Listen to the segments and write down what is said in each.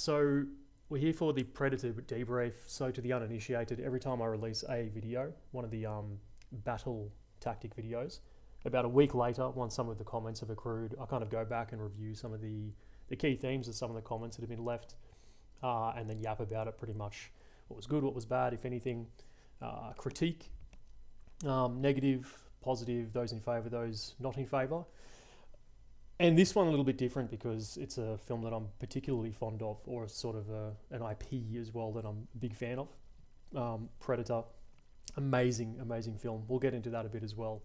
So we're here for the Predator Debrief. So to the uninitiated, every time I release a video, one of the battle tactic videos, about a week later, once some of the comments have accrued, I kind of go back and review some of the key themes of some of the comments that have been left, and then yap about it pretty much. What was good, what was bad, if anything, critique, negative, positive, those in favour, those not in favour. And this one a little bit different because it's a film that I'm particularly fond of, or sort of an IP as well that I'm a big fan of. Predator, amazing film. We'll get into that a bit as well.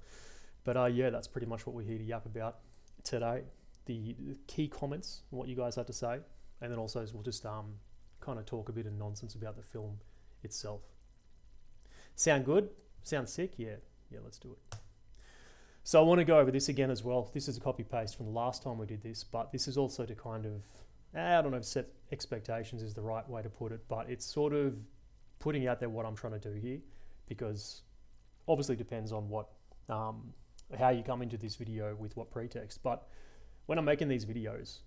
But yeah, that's pretty much what we're here to yap about today. The key comments, what you guys had to say, and then also we'll just kind of talk a bit of nonsense about the film itself. Sound good? Sound sick? Yeah, let's do it. So I want to go over this again as well. This is a copy paste from the last time we did this, but this is also to kind of, I don't know if set expectations is the right way to put it, but it's sort of putting out there what I'm trying to do here, because obviously it depends on what, how you come into this video with what pretext. But when I'm making these videos,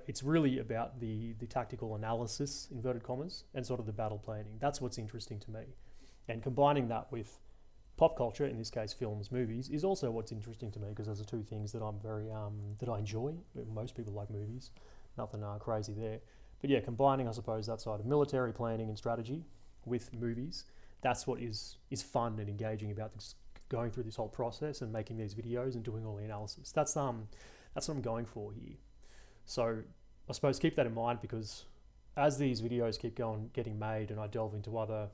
it's really about the tactical analysis, inverted commas, and sort of the battle planning. That's what's interesting to me. And combining that with pop culture, in this case films, movies, is also what's interesting to me, because those are two things that I'm very that I enjoy. Most people like movies, nothing crazy there. But yeah, combining, I suppose, that side of military planning and strategy with movies, that's what is fun and engaging about this, going through this whole process and making these videos and doing all the analysis. That's what I'm going for here. So I suppose keep that in mind, because as these videos keep getting made and I delve into other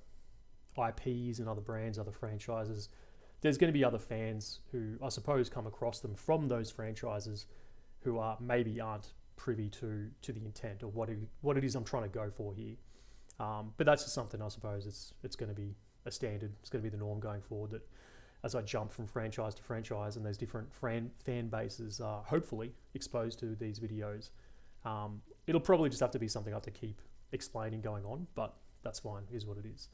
IPs and other brands, other franchises, there's going to be other fans who I suppose come across them from those franchises who maybe aren't privy to the intent or what it is I'm trying to go for here. But that's just something I suppose it's going to be a standard. It's going to be the norm going forward, that as I jump from franchise to franchise and there's different fan bases hopefully exposed to these videos, it'll probably just have to be something I have to keep explaining going on, but that's fine, is what it is.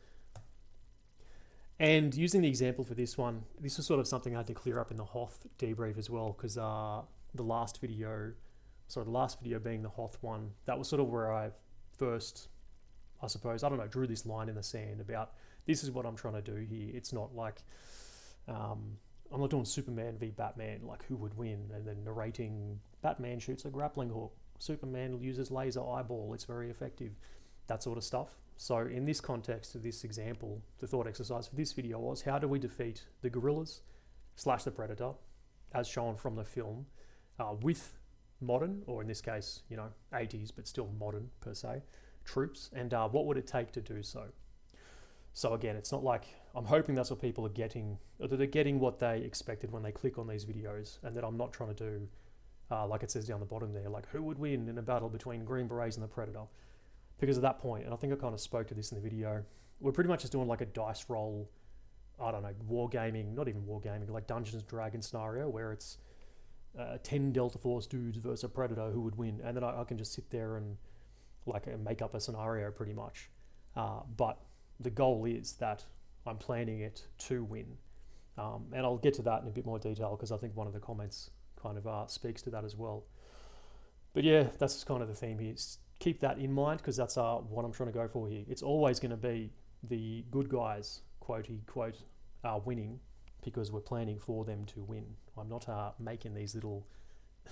And using the example for this one, this was sort of something I had to clear up in the Hoth debrief as well, because the last video being the Hoth one, that was sort of where I first, I suppose, I don't know, drew this line in the sand about this is what I'm trying to do here. It's not like, I'm not doing Superman v Batman, like who would win, and then narrating Batman shoots a grappling hook, Superman uses laser eyeball, it's very effective, that sort of stuff. So in this context of this example, the thought exercise for this video was, how do we defeat the guerrillas / the Predator, as shown from the film, with modern, or in this case, 80s, but still modern per se, troops, and what would it take to do so? So again, it's not like, I'm hoping that's what people are getting, or that they're getting what they expected when they click on these videos, and that I'm not trying to do, like it says down the bottom there, like who would win in a battle between Green Berets and the Predator? Because at that point, and I think I kind of spoke to this in the video, we're pretty much just doing like a dice roll, I don't know, wargaming, not even wargaming, like Dungeons & Dragons scenario, where it's 10 Delta Force dudes versus a Predator, who would win? And then I can just sit there and make up a scenario pretty much. But the goal is that I'm planning it to win. And I'll get to that in a bit more detail, because I think one of the comments kind of speaks to that as well. But yeah, that's just kind of the theme here. Keep that in mind, because that's what I'm trying to go for here. It's always going to be the good guys, quote, winning, because we're planning for them to win. I'm not making these little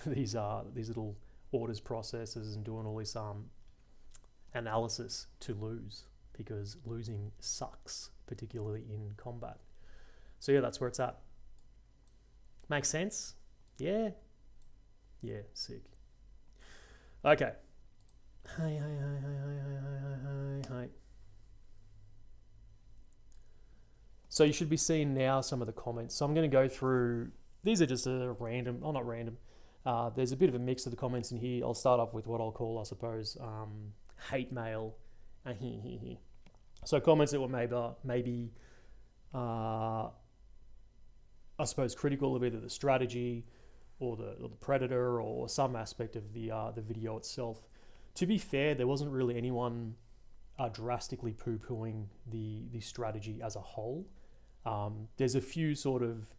little orders processes and doing all this analysis to lose, because losing sucks, particularly in combat. So yeah, that's where it's at. Makes sense? Yeah, sick. Okay. Hi. So you should be seeing now some of the comments. So I'm going to go through, these are just a random, oh not random, there's a bit of a mix of the comments in here. I'll start off with what I'll call, I suppose, hate mail. So comments that were maybe I suppose critical of either the strategy or the Predator or some aspect of the video itself. To be fair, there wasn't really anyone drastically poo-pooing the strategy as a whole. There's a few sort of,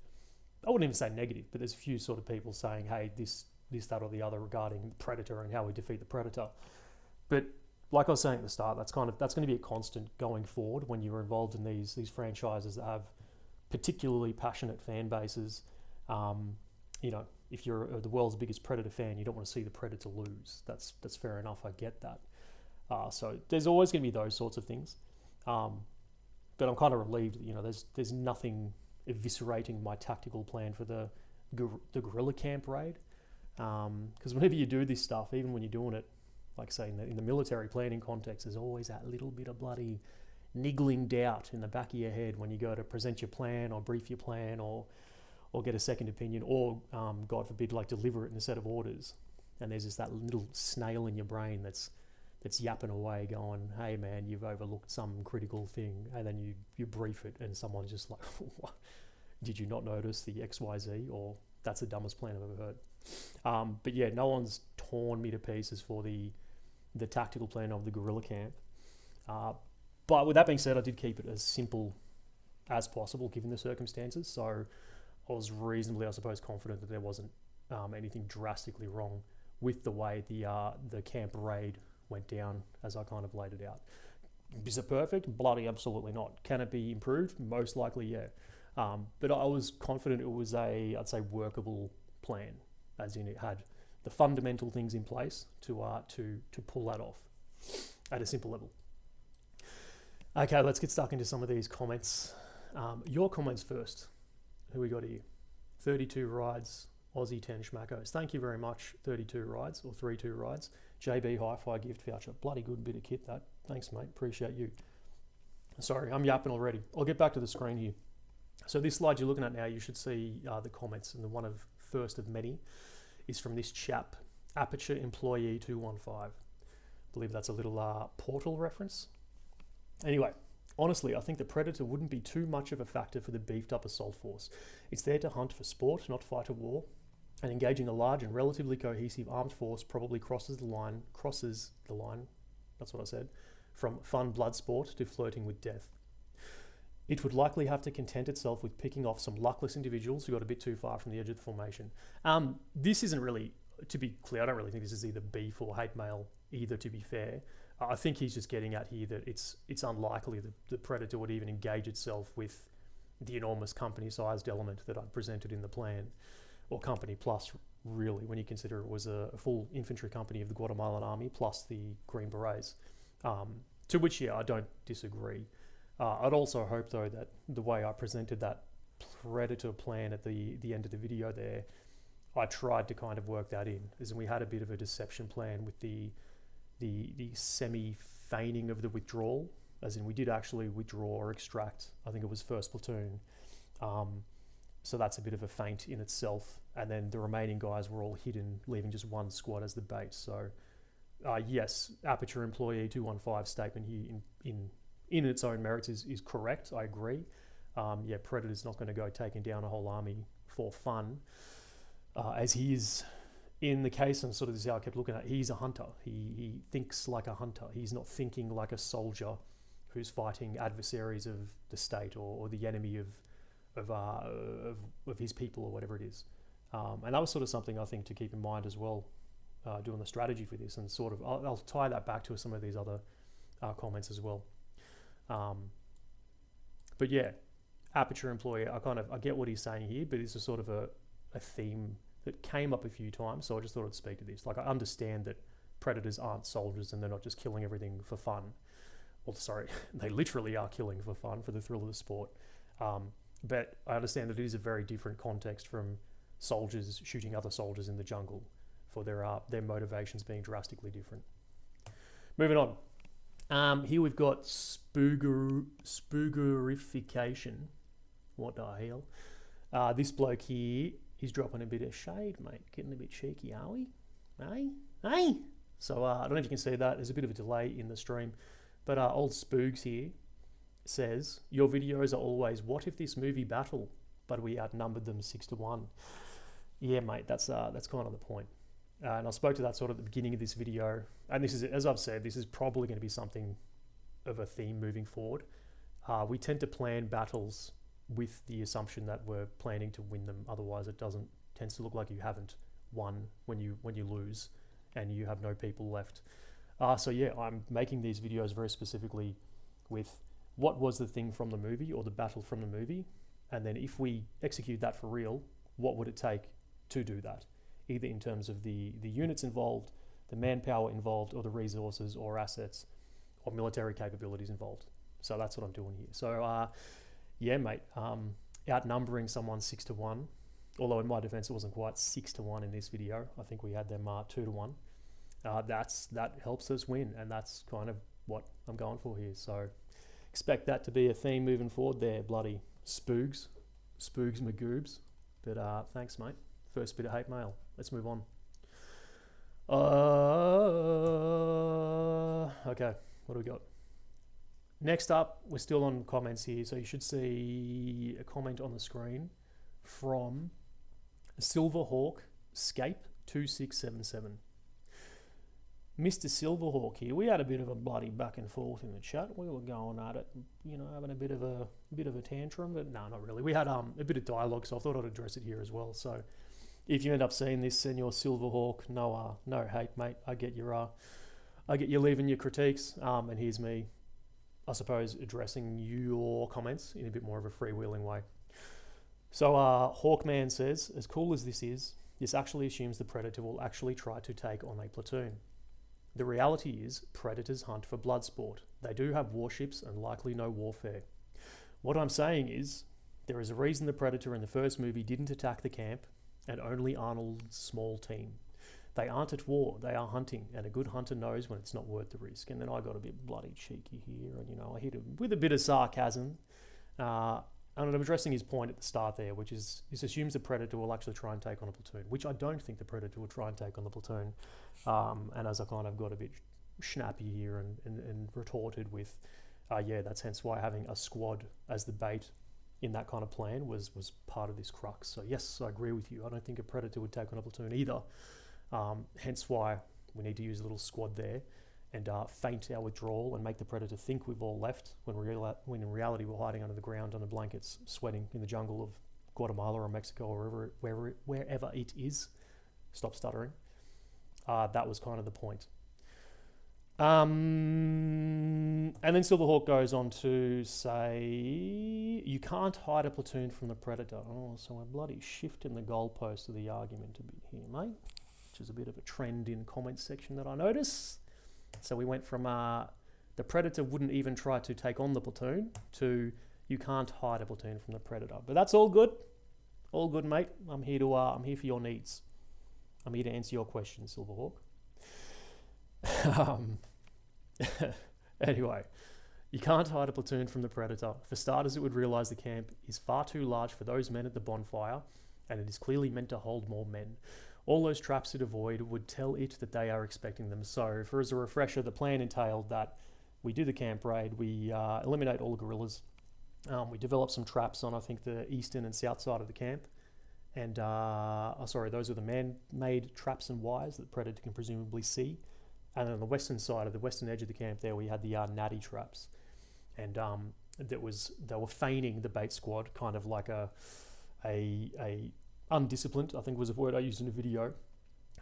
I wouldn't even say negative, but there's a few sort of people saying, hey, this, that, or the other regarding the Predator and how we defeat the Predator. But like I was saying at the start, that's going to be a constant going forward when you're involved in these franchises that have particularly passionate fan bases. You know, if you're the world's biggest Predator fan, you don't want to see the Predator lose. That's fair enough. I get that. So there's always going to be those sorts of things. But I'm kind of relieved that, you know, there's nothing eviscerating my tactical plan for the guerrilla camp raid. Because whenever you do this stuff, even when you're doing it, like say in the military planning context, there's always that little bit of bloody niggling doubt in the back of your head when you go to present your plan or brief your plan or get a second opinion or, God forbid, like deliver it in a set of orders. And there's just that little snail in your brain that's yapping away going, hey man, you've overlooked some critical thing. And then you brief it and someone's just like, what? Did you not notice the XYZ? Or that's the dumbest plan I've ever heard. But yeah, no one's torn me to pieces for the tactical plan of the guerrilla camp. But with that being said, I did keep it as simple as possible given the circumstances. So I was reasonably, I suppose, confident that there wasn't anything drastically wrong with the way the camp raid went down as I kind of laid it out. Is it perfect? Bloody absolutely not. Can it be improved? Most likely, yeah. But I was confident it was I'd say workable plan, as in it had the fundamental things in place to pull that off at a simple level. Okay, let's get stuck into some of these comments. Your comments first. Who we got here? 32 rides, Aussie 10 schmackos. Thank you very much, 32 rides or 32 rides. JB Hi-Fi gift voucher. Bloody good bit of kit that. Thanks, mate. Appreciate you. Sorry, I'm yapping already. I'll get back to the screen here. So this slide you're looking at now, you should see the comments, and the one of first of many is from this chap, Aperture Employee 215. I believe that's a little Portal reference. Anyway, honestly, I think the Predator wouldn't be too much of a factor for the beefed up assault force. It's there to hunt for sport, not fight a war, and engaging a large and relatively cohesive armed force probably crosses the line, that's what I said, from fun blood sport to flirting with death. It would likely have to content itself with picking off some luckless individuals who got a bit too far from the edge of the formation. This isn't really, to be clear, I don't really think this is either beef or hate mail either, to be fair. I think he's just getting at here that it's unlikely that the Predator would even engage itself with the enormous company-sized element that I'd presented in the plan, or company plus, really, when you consider it was a full infantry company of the Guatemalan army plus the Green Berets. To which, yeah, I don't disagree. I'd also hope, though, that the way I presented that Predator plan at the end of the video there, I tried to kind of work that in, as in we had a bit of a deception plan with the semi-feigning of the withdrawal, as in we did actually withdraw or extract, I think it was 1st Platoon. So that's a bit of a feint in itself. And then the remaining guys were all hidden, leaving just one squad as the bait. So yes, Aperture Employee 215 statement here in its own merits is correct. I agree. Yeah, Predator's not going to go taking down a whole army for fun, as he is in the case, and sort of this is how I kept looking at it, he's a hunter. He thinks like a hunter. He's not thinking like a soldier who's fighting adversaries of the state or the enemy of his people or whatever it is. And that was sort of something I think to keep in mind as well, doing the strategy for this, and sort of I'll tie that back to some of these other comments as well. But yeah, Aperture Employee, I get what he's saying here, but it's a sort of a theme that came up a few times, so I just thought I'd speak to this. Like, I understand that Predators aren't soldiers and they're not just killing everything for fun. Well, sorry, they literally are killing for fun, for the thrill of the sport. But I understand that it is a very different context from soldiers shooting other soldiers in the jungle, for their motivations being drastically different. Moving on. Here we've got spoogerification. What the hell? This bloke here, he's dropping a bit of shade, mate. Getting a bit cheeky, are we? Hey? So I don't know if you can see that. There's a bit of a delay in the stream. But old Spoogs here says, your videos are always, what if this movie battle, but we outnumbered them 6-1. Yeah, mate, that's kind of the point. And I spoke to that sort of at the beginning of this video. And this is, as I've said, this is probably going to be something of a theme moving forward. We tend to plan battles with the assumption that we're planning to win them. Otherwise, it tends to look like you haven't won when you lose and you have no people left. So yeah, I'm making these videos very specifically with what was the thing from the movie or the battle from the movie, and then if we execute that for real, what would it take to do that? Either in terms of the units involved, the manpower involved, or the resources or assets or military capabilities involved. So that's what I'm doing here. So yeah, mate, outnumbering someone 6-1, although in my defense it wasn't quite 6-1 in this video. I think we had them 2-1. That helps us win, and that's kind of what I'm going for here. So expect that to be a theme moving forward there, bloody spoogs magoobs. But thanks, mate. First bit of hate mail. Let's move on. Okay, what do we got? Next up, we're still on comments here, so you should see a comment on the screen from Silverhawk Scape 2677. Mr. Silverhawk here, we had a bit of a bloody back and forth in the chat. We were going at it, you know, having a bit of a tantrum, but no, not really. We had a bit of dialogue, so I thought I'd address it here as well. So if you end up seeing this, Senor Silverhawk, no hate, mate. I get you leaving your critiques, and here's me, I suppose, addressing your comments in a bit more of a freewheeling way. So Hawkman says, as cool as this is, this actually assumes the Predator will actually try to take on a platoon. The reality is, Predators hunt for blood sport. They do have warships and likely no warfare. What I'm saying is, there is a reason the Predator in the first movie didn't attack the camp, and only Arnold's small team. They aren't at war, they are hunting, and a good hunter knows when it's not worth the risk. And then I got a bit bloody cheeky here, and I hit him with a bit of sarcasm. And I'm addressing his point at the start there, which is, this assumes the Predator will actually try and take on a platoon, which I don't think the Predator will try and take on the platoon. And as I kind of got a bit snappy here and retorted with, yeah, that's hence why having a squad as the bait in that kind of plan was part of this crux. So yes, I agree with you. I don't think a Predator would take on a platoon either. Hence why we need to use a little squad there and feint our withdrawal and make the Predator think we've all left when in reality we're hiding under the ground under blankets, sweating in the jungle of Guatemala or Mexico or wherever it is. Stop stuttering. That was kind of the point. And then Silverhawk goes on to say, you can't hide a platoon from the Predator. Oh, so we're bloody shifting the goalpost of the argument a bit here, mate, which is a bit of a trend in comments section that I notice. So we went from the Predator wouldn't even try to take on the platoon to you can't hide a platoon from the Predator. But that's all good. All good, mate. I'm here for your needs. I'm here to answer your questions, Silverhawk. Anyway, you can't hide a platoon from the Predator. For starters, it would realise the camp is far too large for those men at the bonfire, and it is clearly meant to hold more men. All those traps it avoid would tell it that they are expecting them. So, for as a refresher, the plan entailed that we do the camp raid, we eliminate all the guerrillas, we develop some traps on, I think, the eastern and south side of the camp, and those are the man-made traps and wires that the Predator can presumably see. And then on the western side of the western edge of the camp there, we had the natty traps. And they were feigning the bait squad, kind of like a undisciplined, I think was a word I used in a video.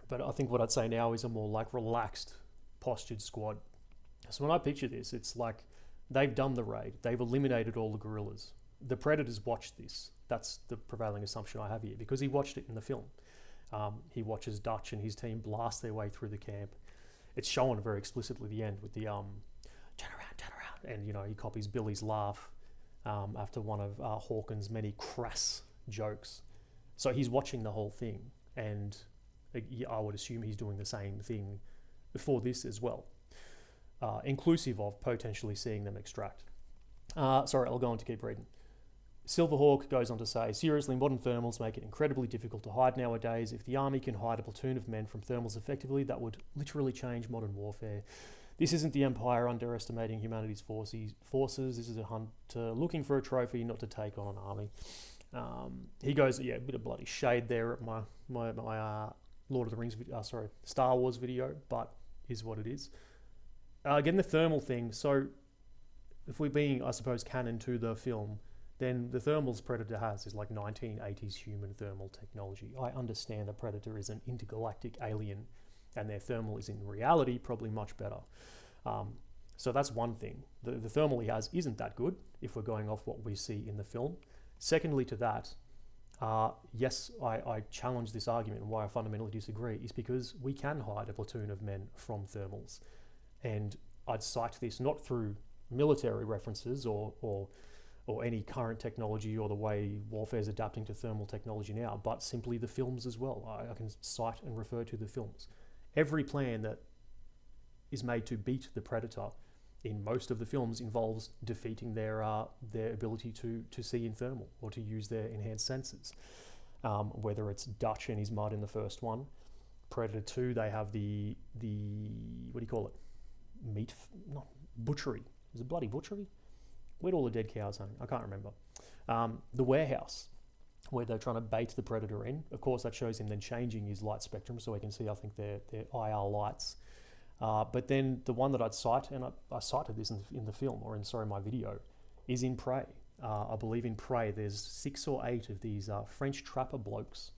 But I think what I'd say now is a more like relaxed, postured squad. So when I picture this, it's like they've done the raid. They've eliminated all the guerrillas. The Predators watched this. That's the prevailing assumption I have here, because he watched it in the film. He watches Dutch and his team blast their way through the camp. It's shown very explicitly at the end with the turn around, and he copies Billy's laugh after one of Hawkins' many crass jokes. So he's watching the whole thing, and I would assume he's doing the same thing for this as well, inclusive of potentially seeing them extract. Sorry, I'll go on to keep reading. Silverhawk goes on to say, seriously, modern thermals make it incredibly difficult to hide nowadays. If the army can hide a platoon of men from thermals effectively, that would literally change modern warfare. This isn't the Empire underestimating humanity's forces. This is a hunter looking for a trophy, not to take on an army. He goes, yeah, a bit of bloody shade there at my Lord of the Rings video, Star Wars video, but is what it is. Again, the thermal thing. So if we're being, I suppose, canon to the film, then the thermals Predator has is like 1980s human thermal technology. I understand the Predator is an intergalactic alien and their thermal is in reality probably much better. So that's one thing. The thermal he has isn't that good if we're going off what we see in the film. Secondly to that, yes, I challenge this argument, and why I fundamentally disagree is because we can hide a platoon of men from thermals. And I'd cite this not through military references or any current technology or the way warfare is adapting to thermal technology now, but simply the films as well. I can cite and refer to the films. Every plan that is made to beat the Predator in most of the films involves defeating their ability to see in thermal or to use their enhanced senses. Whether it's Dutch and his mud in the first one, Predator 2, they have the what do you call it? Butchery. Is it bloody butchery? Where'd all the dead cows hang? I can't remember. The warehouse, where they're trying to bait the Predator in. Of course, that shows him then changing his light spectrum, so we can see, I think, their IR lights. But then the one that I'd cite, and I cited this in the film, or in, sorry, my video, is in Prey. I believe in Prey there's 6 or 8 of these French trapper blokes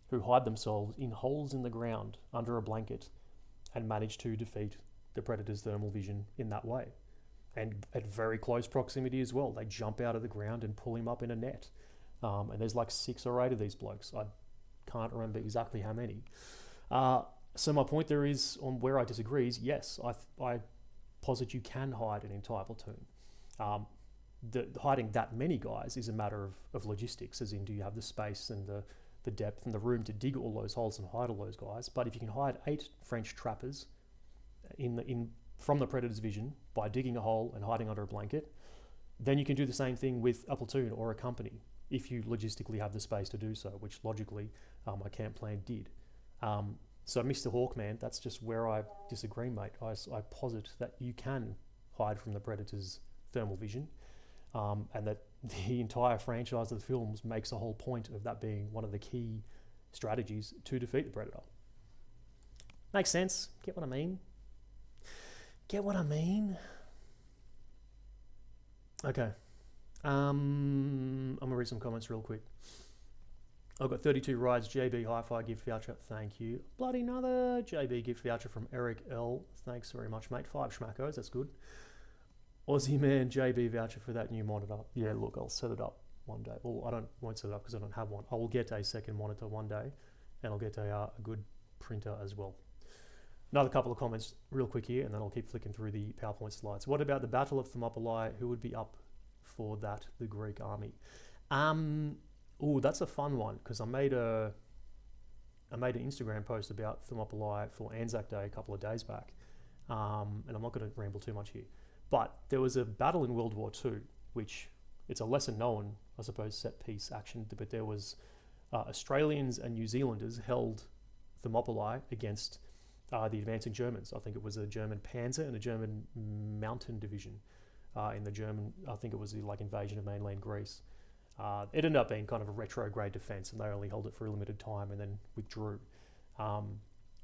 who hide themselves in holes in the ground under a blanket and manage to defeat the Predator's thermal vision in that way. And at very close proximity as well. They jump out of the ground and pull him up in a net. And there's like 6 or 8 of these blokes. I can't remember exactly how many. So my point there is, on where I disagree, is yes, I posit you can hide an entire platoon. Hiding that many guys is a matter of logistics, as in, do you have the space and the depth and the room to dig all those holes and hide all those guys? But if you can hide 8 French trappers from the Predator's vision by digging a hole and hiding under a blanket, then you can do the same thing with a platoon or a company if you logistically have the space to do so, which logically my camp plan did. So Mr. Hawkman, that's just where I disagree, mate. I posit that you can hide from the Predator's thermal vision, and that the entire franchise of the films makes a whole point of that being one of the key strategies to defeat the Predator. Makes sense? Get what I mean? Get what I mean? Okay. I'm gonna read some comments real quick. I've got 32 rides, JB Hi-Fi gift voucher, thank you. Bloody another JB gift voucher from Eric L. Thanks very much, mate. 5 schmackos, that's good. Aussie man, JB voucher for that new monitor. Yeah, look, I'll set it up one day. Well, won't set it up because I don't have one. I will get a second monitor one day, and I'll get a good printer as well. Another couple of comments real quick here, and then I'll keep flicking through the PowerPoint slides. What about the Battle of Thermopylae? Who would be up for that? The Greek army. Oh, that's a fun one, because I made an Instagram post about Thermopylae for Anzac Day a couple of days back, and I'm not going to ramble too much here. But there was a battle in World War II, which it's a lesser known, I suppose, set piece action, but there was Australians and New Zealanders held Thermopylae against the advancing Germans. I think it was a German Panzer and a German Mountain Division in the German, I think it was the invasion of mainland Greece. It ended up being kind of a retrograde defense, and they only held it for a limited time and then withdrew. But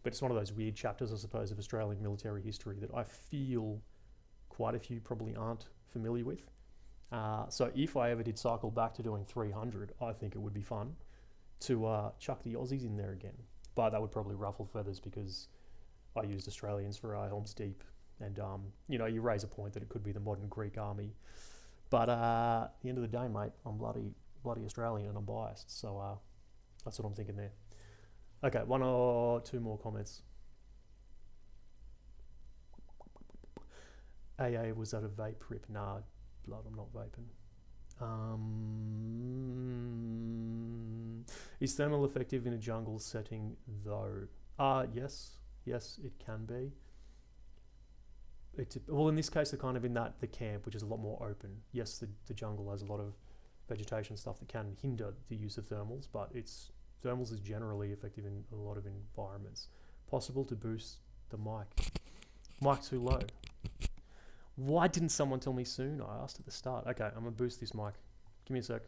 it's one of those weird chapters, I suppose, of Australian military history that I feel quite a few probably aren't familiar with. So if I ever did cycle back to doing 300, I think it would be fun to chuck the Aussies in there again. But that would probably ruffle feathers, because I used Australians for Helm's Deep, and you raise a point that it could be the modern Greek army. But at the end of the day, mate, I'm bloody Australian and I'm biased. So that's what I'm thinking there. Okay, 1 or 2 more comments. AA, was that a vape rip? Nah, blood, I'm not vaping. Is thermal effective in a jungle setting though? Yes, it can be. Well, in this case, they're kind of in the camp, which is a lot more open. Yes, the jungle has a lot of vegetation stuff that can hinder the use of thermals, but thermals is generally effective in a lot of environments. Possible to boost the mic. Mic too low. Why didn't someone tell me soon? I asked at the start. Okay, I'm gonna boost this mic. Give me a sec.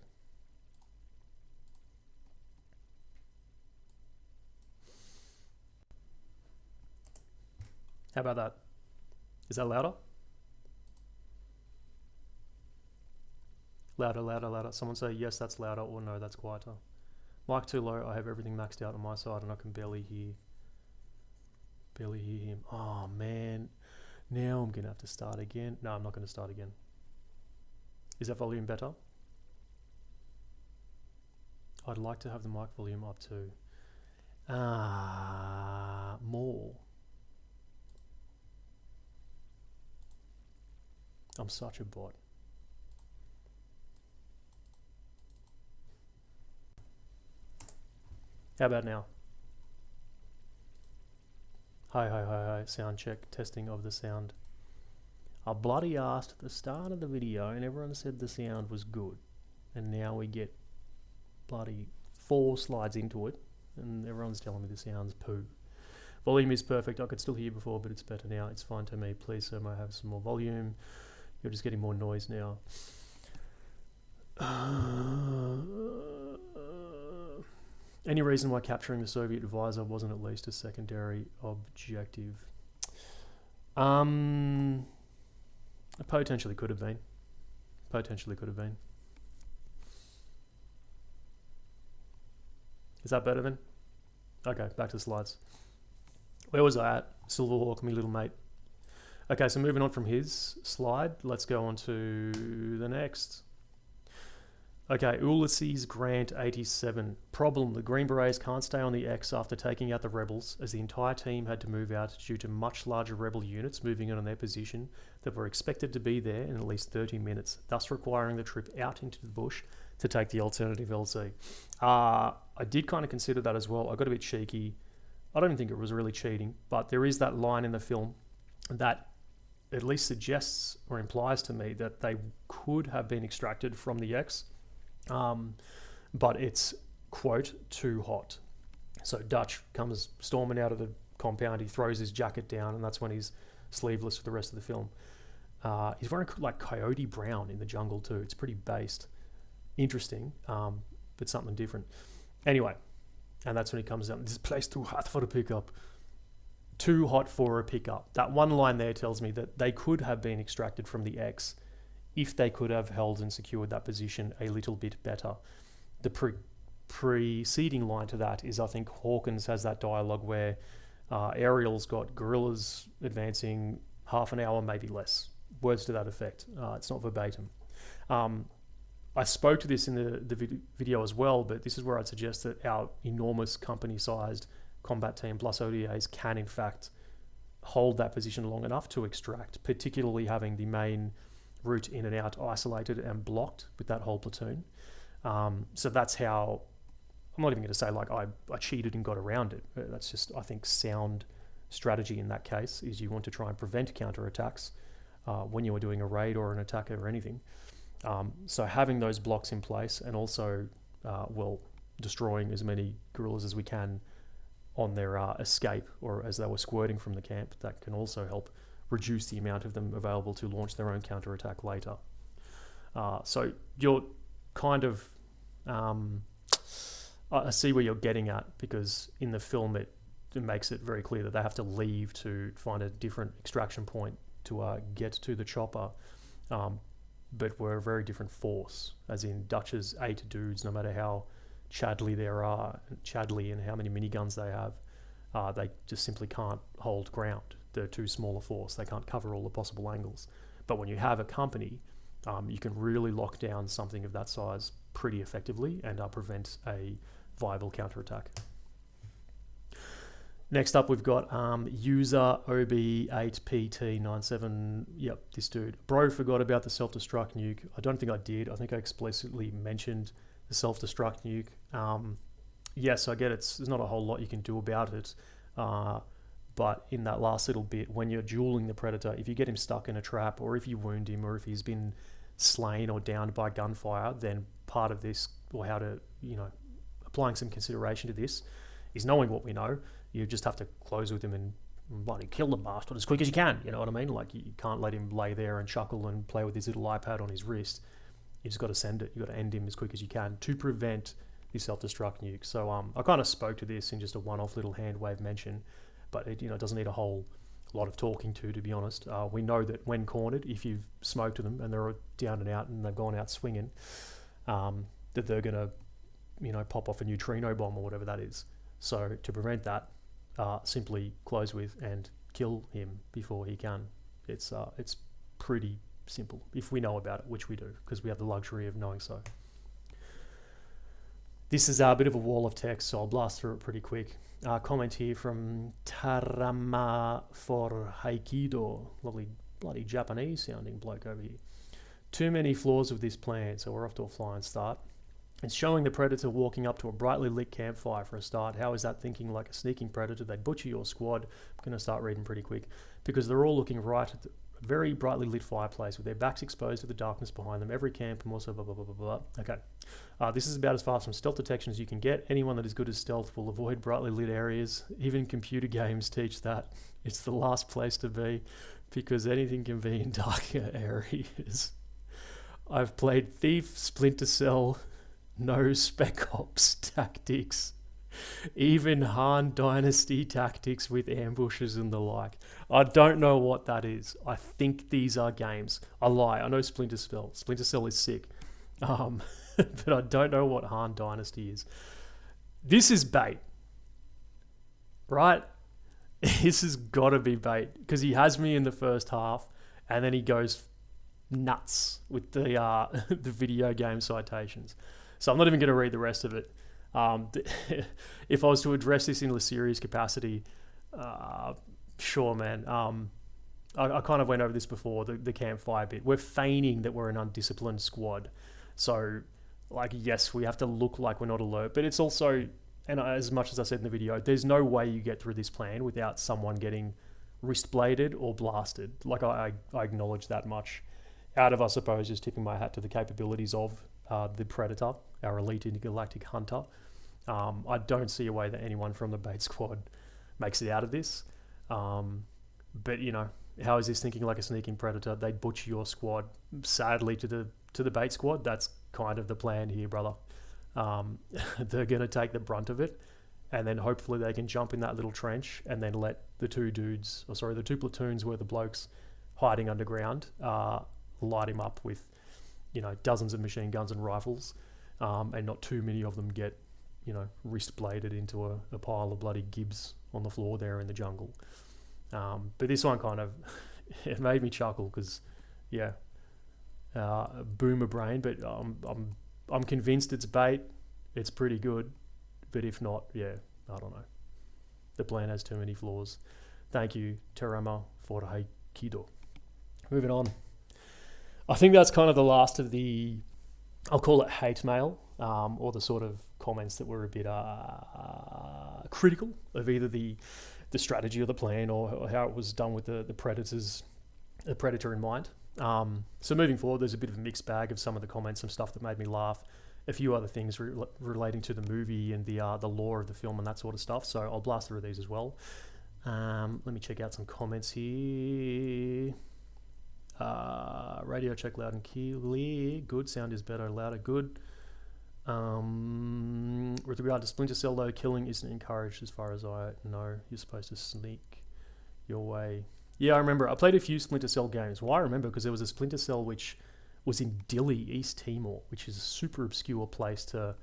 How about that? Is that louder? Louder, louder, louder. Someone say yes, that's louder, or no, that's quieter. Mic too low. I have everything maxed out on my side and I can barely hear. Barely hear him. Oh, man. Now I'm going to have to start again. No, I'm not going to start again. Is that volume better? I'd like to have the mic volume up too. More. I'm such a bot. How about now? Hi, sound check, testing of the sound. I bloody asked at the start of the video and everyone said the sound was good. And now we get bloody 4 slides into it and everyone's telling me the sound's poo. Volume is perfect. I could still hear before, but it's better now. It's fine to me. Please, sir, may I have some more volume? You're just getting more noise now. Any reason why capturing the Soviet advisor wasn't at least a secondary objective? It potentially could have been. Potentially could have been. Is that better then? Okay, back to the slides. Where was I at? Silverhawk, me little mate. Okay, so moving on from his slide, let's go on to the next. Okay, Ulysses Grant 87. Problem, the Green Berets can't stay on the X after taking out the rebels, as the entire team had to move out due to much larger rebel units moving in on their position that were expected to be there in at least 30 minutes, thus requiring the trip out into the bush to take the alternative LZ. I did kind of consider that as well. I got a bit cheeky. I don't think it was really cheating, but there is that line in the film that at least suggests or implies to me that they could have been extracted from the X. But it's, quote, too hot. So Dutch comes storming out of the compound, he throws his jacket down, and that's when he's sleeveless for the rest of the film. He's wearing like coyote brown in the jungle too. It's pretty based. Interesting, but something different. Anyway, and that's when he comes out, this place too hot for a pickup. Too hot for a pickup. That one line there tells me that they could have been extracted from the X if they could have held and secured that position a little bit better. The preceding line to that is, I think Hawkins has that dialogue where Ariel's got guerrillas advancing half an hour, maybe less. Words to that effect. It's not verbatim. I spoke to this in the video as well, but this is where I'd suggest that our enormous company-sized combat team plus ODAs can in fact hold that position long enough to extract, particularly having the main route in and out isolated and blocked with that whole platoon. So that's how, I'm not even going to say like I cheated and got around it. That's just, I think, sound strategy in that case is you want to try and prevent counterattacks when you are doing a raid or an attack or anything. So having those blocks in place and also, well, destroying as many guerrillas as we can on their escape or as they were squirting from the camp, that can also help reduce the amount of them available to launch their own counterattack later. So you're kind of, I see where you're getting at, because in the film it makes it very clear that they have to leave to find a different extraction point to get to the chopper. But we're a very different force, as in Dutch's 8 dudes, no matter how Chadley there are, Chadley and how many miniguns they have, they just simply can't hold ground. They're too small a force. They can't cover all the possible angles. But when you have a company, you can really lock down something of that size pretty effectively and prevent a viable counterattack. Next up, we've got user OB8PT97. Yep, this dude. Bro forgot about the self-destruct nuke. I don't think I did. I think I explicitly mentioned the self-destruct nuke. Yes, I get it. There's not a whole lot you can do about it. But in that last little bit, when you're dueling the Predator, if you get him stuck in a trap, or if you wound him, or if he's been slain or downed by gunfire, then part of this, or how to, applying some consideration to this, is knowing what we know. You just have to close with him and bloody kill the bastard as quick as you can. You know what I mean? Like, you can't let him lay there and chuckle and play with his little iPad on his wrist. You just got to send it. You got to end him as quick as you can to prevent the self-destruct nuke. So I kind of spoke to this in just a one-off little hand wave mention, but it doesn't need a whole lot of talking to be honest. We know that when cornered, if you've smoked them and they're down and out and they've gone out swinging, that they're going to pop off a neutrino bomb or whatever that is. So to prevent that, simply close with and kill him before he can. It's pretty simple if we know about it, which we do because we have the luxury of knowing so. This is a bit of a wall of text, so I'll blast through it pretty quick. Comment here from Tarama for Haikido. Lovely, bloody Japanese sounding bloke over here. Too many flaws with this plan, so we're off to a flying start. It's showing the predator walking up to a brightly lit campfire for a start. How is that thinking like a sneaking predator? They'd butcher your squad. I'm going to start reading pretty quick because they're all looking right at the very brightly lit fireplace with their backs exposed to the darkness behind them. Every camp and also blah, blah, blah, blah, blah. Okay. This is about as far from stealth detection as you can get. Anyone that is good at stealth will avoid brightly lit areas. Even computer games teach that. It's the last place to be because anything can be in darker areas. I've played Thief, Splinter Cell, no Spec Ops tactics, even Han Dynasty tactics with ambushes and the like. I don't know what that is. I think these are games. I lie. I know Splinter Cell. Splinter Cell is sick. But I don't know what Han Dynasty is. This is bait. Right? This has got to be bait because he has me in the first half and then he goes nuts with the video game citations. So I'm not even going to read the rest of it. If I was to address this in a serious capacity, sure, man. I kind of went over this before, the campfire bit. We're feigning that we're an undisciplined squad. So, like, yes, we have to look like we're not alert, but it's also, and as much as I said in the video, there's no way you get through this plan without someone getting wrist bladed or blasted. Like, I acknowledge that much. Out of, I suppose, just tipping my hat to the capabilities of the Predator, our elite intergalactic hunter. I don't see a way that anyone from the bait squad makes it out of this. But, you know, how is this thinking like a sneaking predator? They'd butcher your squad. Sadly, to the bait squad, that's kind of the plan here, brother. They're going to take the brunt of it, and then hopefully they can jump in that little trench and then let the two platoons where the blokes hiding underground light him up with, you know, dozens of machine guns and rifles, and not too many of them get, you know, wrist bladed into a pile of bloody gibs on the floor there in the jungle. But this one kind of, it made me chuckle because, yeah, boomer brain. But I'm convinced it's bait. It's pretty good, but if not, yeah, I don't know. The plan has too many flaws. Thank you, Terama for Haikido. Moving on. I think that's kind of the last of the, I'll call it hate mail, or the sort of comments that were a bit critical of either the strategy or the plan or how it was done with the predator in mind. So moving forward, there's a bit of a mixed bag of some of the comments, some stuff that made me laugh, a few other things relating to the movie and the lore of the film and that sort of stuff. So I'll blast through these as well. Let me check out some comments here. Radio check loud and clear. Good. Sound is better, louder. Good. With regard to Splinter Cell, though, killing isn't encouraged as far as I know. You're supposed to sneak your way. Yeah, I remember. I played a few Splinter Cell games. Well, I remember because there was a Splinter Cell which was in Dili, East Timor, which is a super obscure place to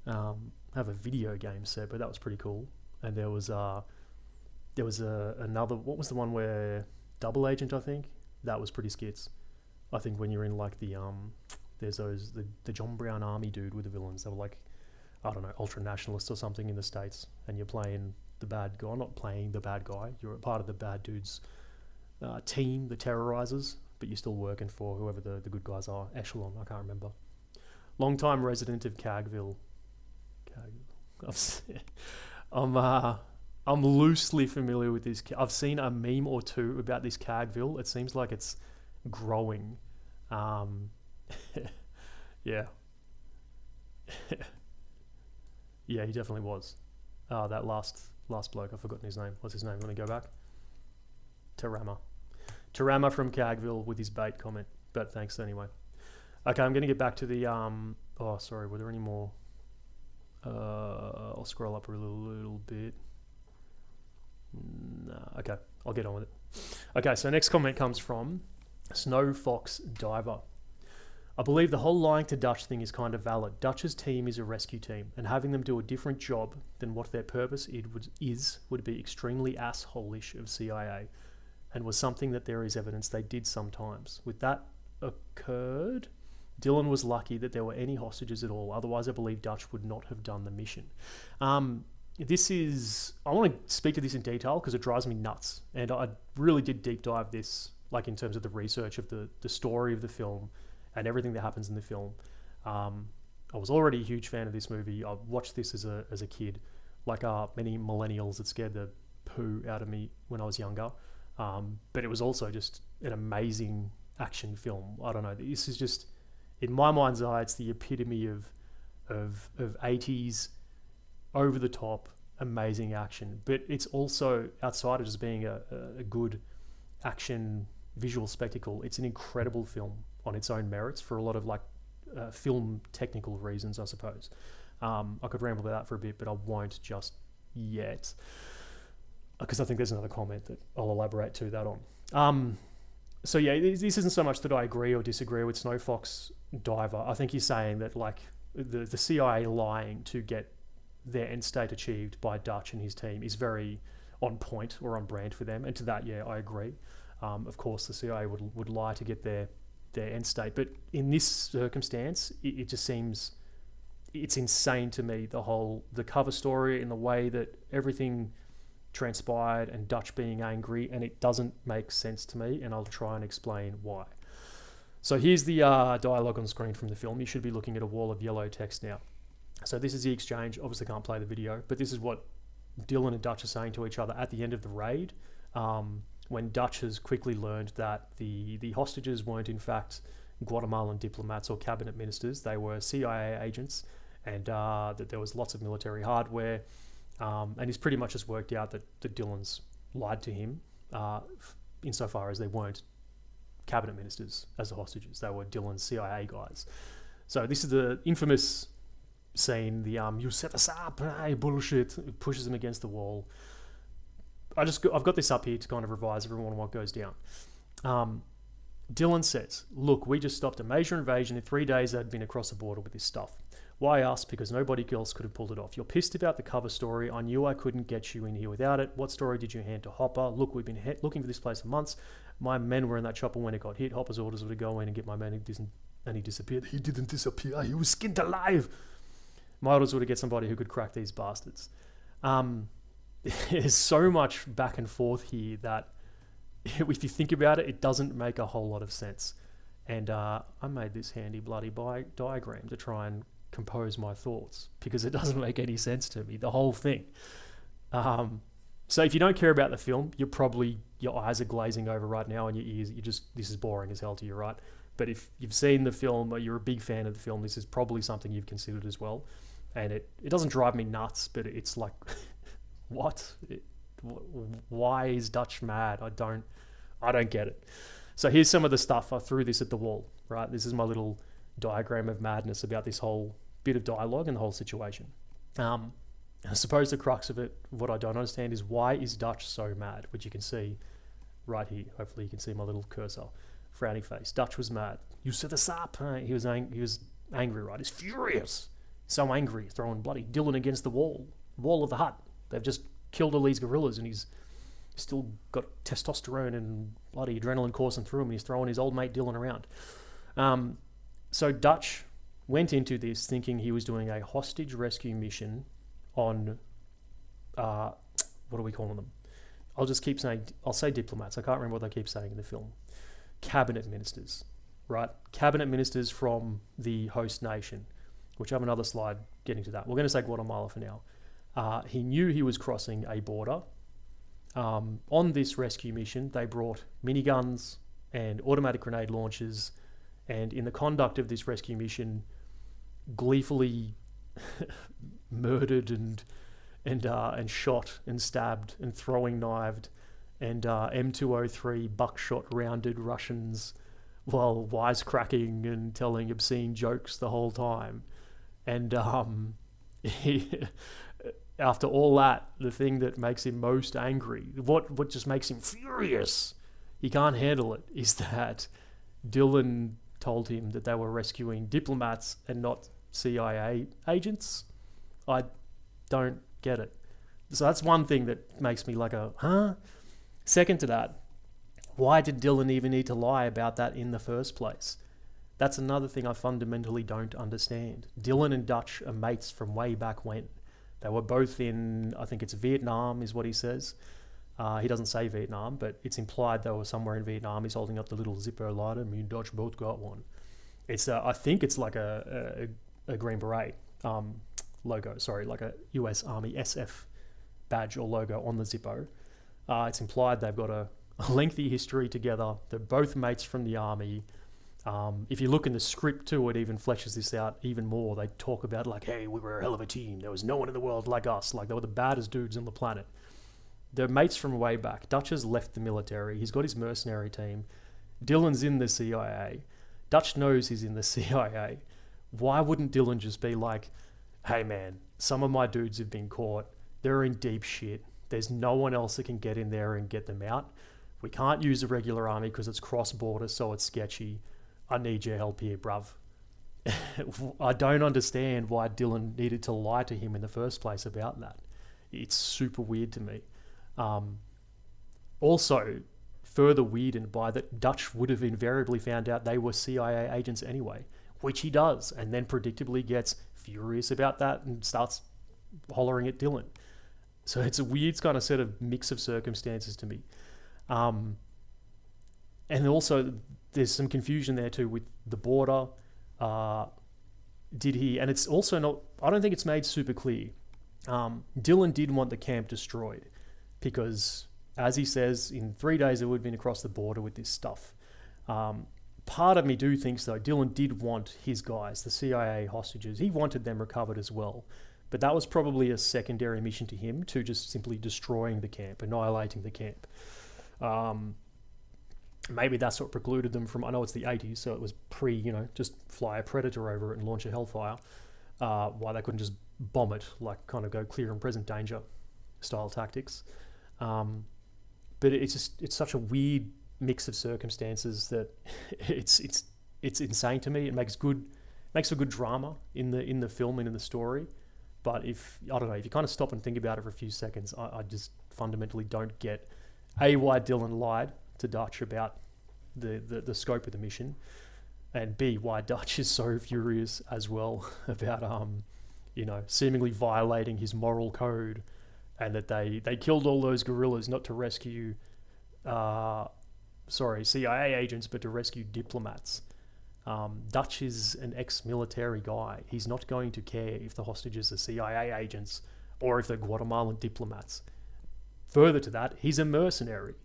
have a video game set, but that was pretty cool. And there was another. What was the one where Double Agent? I think that was pretty skits. I think when you're in like the there's the John Brown Army dude with the villains. They were like, I don't know, ultra nationalists or something in the States, and you're playing the bad guy. Not playing the bad guy. You're a part of the bad dude's team, the terrorizers, but you're still working for whoever the good guys are. Echelon, I can't remember. Long-time resident of Cagville. I'm loosely familiar with this. I've seen a meme or two about this Cagville. It seems like it's growing. Yeah. Yeah, he definitely was. That last bloke, I've forgotten his name. What's his name? Let me go back. Tarama from Cagville with his bait comment. But thanks anyway. Okay, I'm going to get back to the... oh, sorry, were there any more? I'll scroll up a little bit. Nah, okay, I'll get on with it. Okay, so next comment comes from Snow Fox Diver. I believe the whole lying to Dutch thing is kind of valid. Dutch's team is a rescue team, and having them do a different job than what their purpose would be extremely asshole-ish of CIA, and was something that there is evidence they did sometimes. With that occurred, Dylan was lucky that there were any hostages at all. Otherwise, I believe Dutch would not have done the mission. I want to speak to this in detail because it drives me nuts. And I really did deep dive this, like in terms of the research of the story of the film and everything that happens in the film. I was already a huge fan of this movie. I watched this as a kid, like many millennials. It scared the poo out of me when I was younger. But it was also just an amazing action film. I don't know. This is just, in my mind's eye, it's the epitome of 80s over the top amazing action. But it's also, outside of just being a good action visual spectacle, it's an incredible film on its own merits for a lot of film technical reasons, I suppose. I could ramble about that for a bit, but I won't just yet, because I think there's another comment that I'll elaborate to that on. So yeah, this isn't so much that I agree or disagree with Snow Fox Diver. I think he's saying that like the CIA lying to get their end state achieved by Dutch and his team is very on point or on brand for them. And to that, yeah, I agree. Of course, the CIA would lie to get their end state. But in this circumstance, it just seems, it's insane to me, the cover story and the way that everything transpired and Dutch being angry, and it doesn't make sense to me, and I'll try and explain why. So here's the dialogue on screen from the film. You should be looking at a wall of yellow text now. So this is the exchange. Obviously can't play the video, but this is what Dylan and Dutch are saying to each other at the end of the raid, when Dutch has quickly learned that the hostages weren't in fact Guatemalan diplomats or cabinet ministers. They were CIA agents, and that there was lots of military hardware. And he's pretty much just worked out that Dylan's lied to him insofar as they weren't cabinet ministers as the hostages. They were Dylan's CIA guys. So this is the infamous scene, you set us up, hey, bullshit. It pushes him against the wall. I've got this up here to kind of revise everyone on what goes down. Dylan says, look, we just stopped a major invasion. In 3 days they'd been across the border with this stuff. Why us? Because nobody else could have pulled it off. You're pissed about the cover story. I knew I couldn't get you in here without it. What story did you hand to Hopper? Look, we've been looking for this place for months. My men were in that chopper when it got hit. Hopper's orders were to go in and get my men, and he disappeared. He didn't disappear. He was skinned alive. My orders were to get somebody who could crack these bastards. There's so much back and forth here that, if you think about it, it doesn't make a whole lot of sense. And I made this handy bloody diagram to try and compose my thoughts, because it doesn't make any sense to me, the whole thing. So if you don't care about the film, your eyes are glazing over right now, and your ears, this is boring as hell to you, right? But if you've seen the film, or you're a big fan of the film, this is probably something you've considered as well. And it doesn't drive me nuts, but it's like, what? Why is Dutch mad? I don't get it. So here's some of the stuff. I threw this at the wall, right? This is my little diagram of madness about this whole bit of dialogue and the whole situation. I suppose the crux of it, what I don't understand, is why is Dutch so mad? Which you can see right here. Hopefully you can see my little cursor. Frowny face. Dutch was mad. You set us up. He was angry, right? He's furious. So angry. He's throwing bloody Dylan against the wall of the hut. They've just killed all these gorillas, and he's still got testosterone and bloody adrenaline coursing through him, and he's throwing his old mate Dylan around. So Dutch went into this thinking he was doing a hostage rescue mission on, what are we calling them? I'll say diplomats. I can't remember what they keep saying in the film. Cabinet ministers, right? Cabinet ministers from the host nation, which I have another slide getting to that. We're going to say Guatemala for now. He knew he was crossing a border. On this rescue mission, they brought miniguns and automatic grenade launchers, and in the conduct of this rescue mission, gleefully murdered and shot and stabbed and throwing knifed and M203 buckshot rounded Russians while wisecracking and telling obscene jokes the whole time. And after all that, the thing that makes him most angry, what just makes him furious, he can't handle it, is that Dylan told him that they were rescuing diplomats and not CIA agents. I don't get it. So that's one thing that makes me like huh? Second to that, why did Dylan even need to lie about that in the first place? That's another thing I fundamentally don't understand. Dylan and Dutch are mates from way back when. They were both in, I think it's Vietnam is what he says. He doesn't say Vietnam, but it's implied they were somewhere in Vietnam. He's holding up the little Zippo lighter. Me and Dutch both got one. It's I think it's like a Green Beret logo. Sorry, like a US Army SF badge or logo on the Zippo. It's implied they've got a lengthy history together. They're both mates from the army. If you look in the script too, it even fleshes this out even more. They talk about like, hey, we were a hell of a team. There was no one in the world like us. Like they were the baddest dudes on the planet. They're mates from way back. Dutch has left the military. He's got his mercenary team. Dylan's in the CIA. Dutch knows he's in the CIA. Why wouldn't Dylan just be like, hey man, some of my dudes have been caught. They're in deep shit. There's no one else that can get in there and get them out. We can't use the regular army because it's cross-border, so it's sketchy. I need your help here, bruv. I don't understand why Dylan needed to lie to him in the first place about that. It's super weird to me. Also, further weirded by that Dutch would have invariably found out they were CIA agents anyway, which he does, and then predictably gets furious about that and starts hollering at Dylan. So it's a weird kind of set of mix of circumstances to me. And also, there's some confusion there too with the border. Did he, and it's also not, I don't think it's made super clear. Dylan did want the camp destroyed because, as he says, in 3 days it would have been across the border with this stuff. Part of me do think though, Dylan did want his guys, the CIA hostages, he wanted them recovered as well. But that was probably a secondary mission to him, to just simply destroying the camp, annihilating the camp. Maybe that's what precluded them from, I know it's the 80s, so it was just fly a Predator over it and launch a Hellfire. Why they couldn't just bomb it, like kind of go clear and present danger style tactics. But it's such a weird mix of circumstances that it's insane to me. It makes for good drama in the film and in the story. But if you kind of stop and think about it for a few seconds, I just fundamentally don't get why Dylan lied to Dutch about the scope of the mission, and B, why Dutch is so furious as well about seemingly violating his moral code, and that they killed all those guerrillas not to rescue CIA agents, but to rescue diplomats. Dutch is an ex-military guy. He's not going to care if the hostages are CIA agents or if they're Guatemalan diplomats. Further to that, he's a mercenary.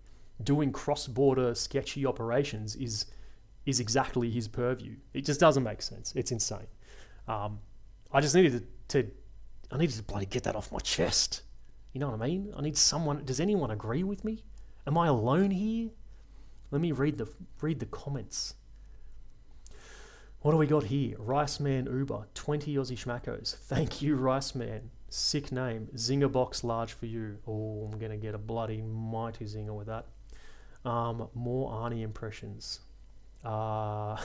Doing cross-border sketchy operations is exactly his purview. It just doesn't make sense. It's insane. I just needed to bloody get that off my chest. You know what I mean? I need someone. Does anyone agree with me? Am I alone here? Let me read the comments. What do we got here? Rice Man Uber, 20 Aussie schmackos. Thank you, Rice Man. Sick name. Zinger box large for you. Oh, I'm going to get a bloody mighty zinger with that. More Arnie impressions. I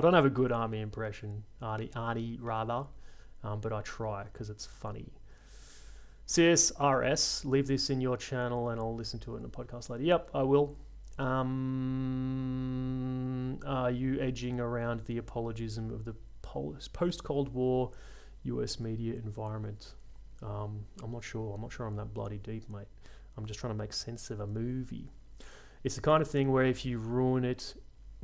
don't have a good Arnie impression. Arnie rather. But I try because it's funny. CSRC, leave this in your channel and I'll listen to it in the podcast later. Yep, I will. Are you edging around the apologism of the post-Cold War US media environment? I'm not sure. I'm not sure I'm that bloody deep, mate. I'm just trying to make sense of a movie. It's the kind of thing where you ruin it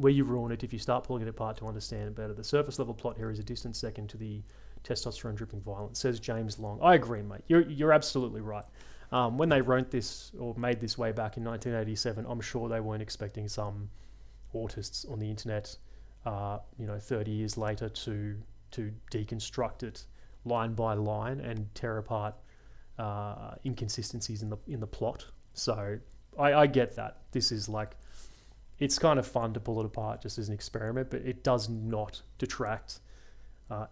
if you start pulling it apart to understand it better. The surface level plot here is a distant second to the testosterone dripping violence, says James Long. I agree, mate. You're absolutely right. When they wrote this or made this way back in 1987, I'm sure they weren't expecting some autists on the internet, 30 years later to deconstruct it line by line and tear apart inconsistencies in the plot. So I get that. This is it's kind of fun to pull it apart just as an experiment, but it does not detract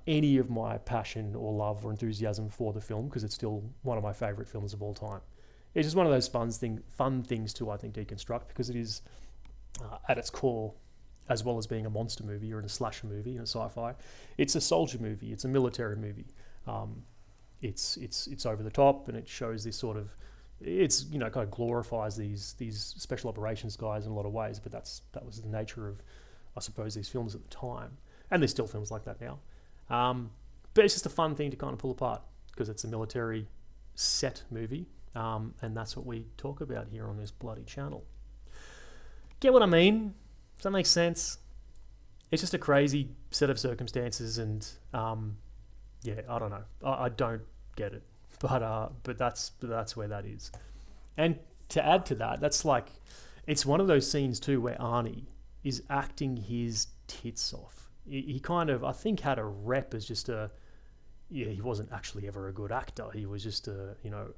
any of my passion or love or enthusiasm for the film, because it's still one of my favorite films of all time. It's just one of those fun things to, I think, deconstruct, because it is at its core as well as being a monster movie or in a slasher movie in a sci-fi. It's a soldier movie. It's a military movie. It's over the top, and it shows this sort of, it's, you know, kind of glorifies these special operations guys in a lot of ways. But that was the nature of, I suppose, these films at the time, and there's still films like that now. But it's just a fun thing to kind of pull apart because it's a military set movie, and that's what we talk about here on this bloody channel. Get what I mean? Does that make sense? It's just a crazy set of circumstances, and yeah, I don't know. I don't get it, but that's where that is. And to add to that, that's like, it's one of those scenes too where Arnie is acting his tits off. He kind of, I think, had a rep as just he wasn't actually ever a good actor. He was just a, you know,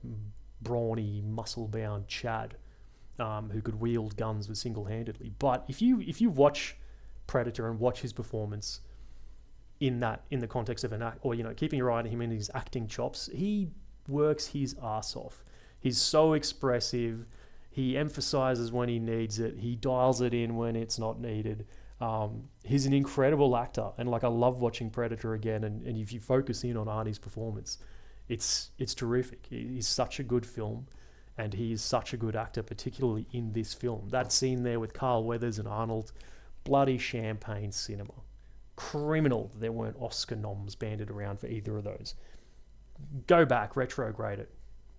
brawny, muscle-bound Chad who could wield guns with single-handedly. But if you watch Predator and watch his performance in the context of an act, or, you know, keeping your eye on him in his acting chops, he works his ass off. He's so expressive. He emphasizes when he needs it. He dials it in when it's not needed. He's an incredible actor, and like, I love watching Predator again. And if you focus in on Arnie's performance, it's terrific. He's such a good film, and he's such a good actor, particularly in this film. That scene there with Carl Weathers and Arnold, bloody champagne cinema. Criminal that there weren't Oscar noms banded around for either of those. Go back, retrograde it.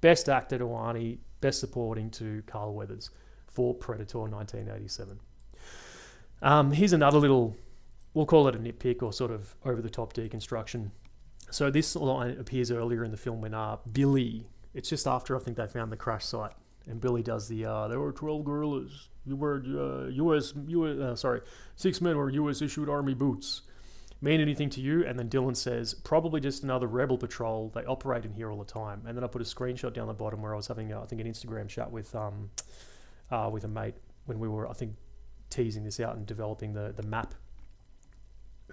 Best actor to Arnie, best supporting to Carl Weathers for Predator 1987. Here's another little, we'll call it a nitpick or sort of over-the-top deconstruction. So this line appears earlier in the film when Billy, it's just after I think they found the crash site, and Billy does the, there were 12 guerrillas. You were 6 men were U.S.-issued Army boots. Mean anything to you? And then Dylan says, probably just another rebel patrol. They operate in here all the time. And then I put a screenshot down the bottom where I was having, I think, an Instagram chat with a mate when we were, I think, teasing this out and developing the map.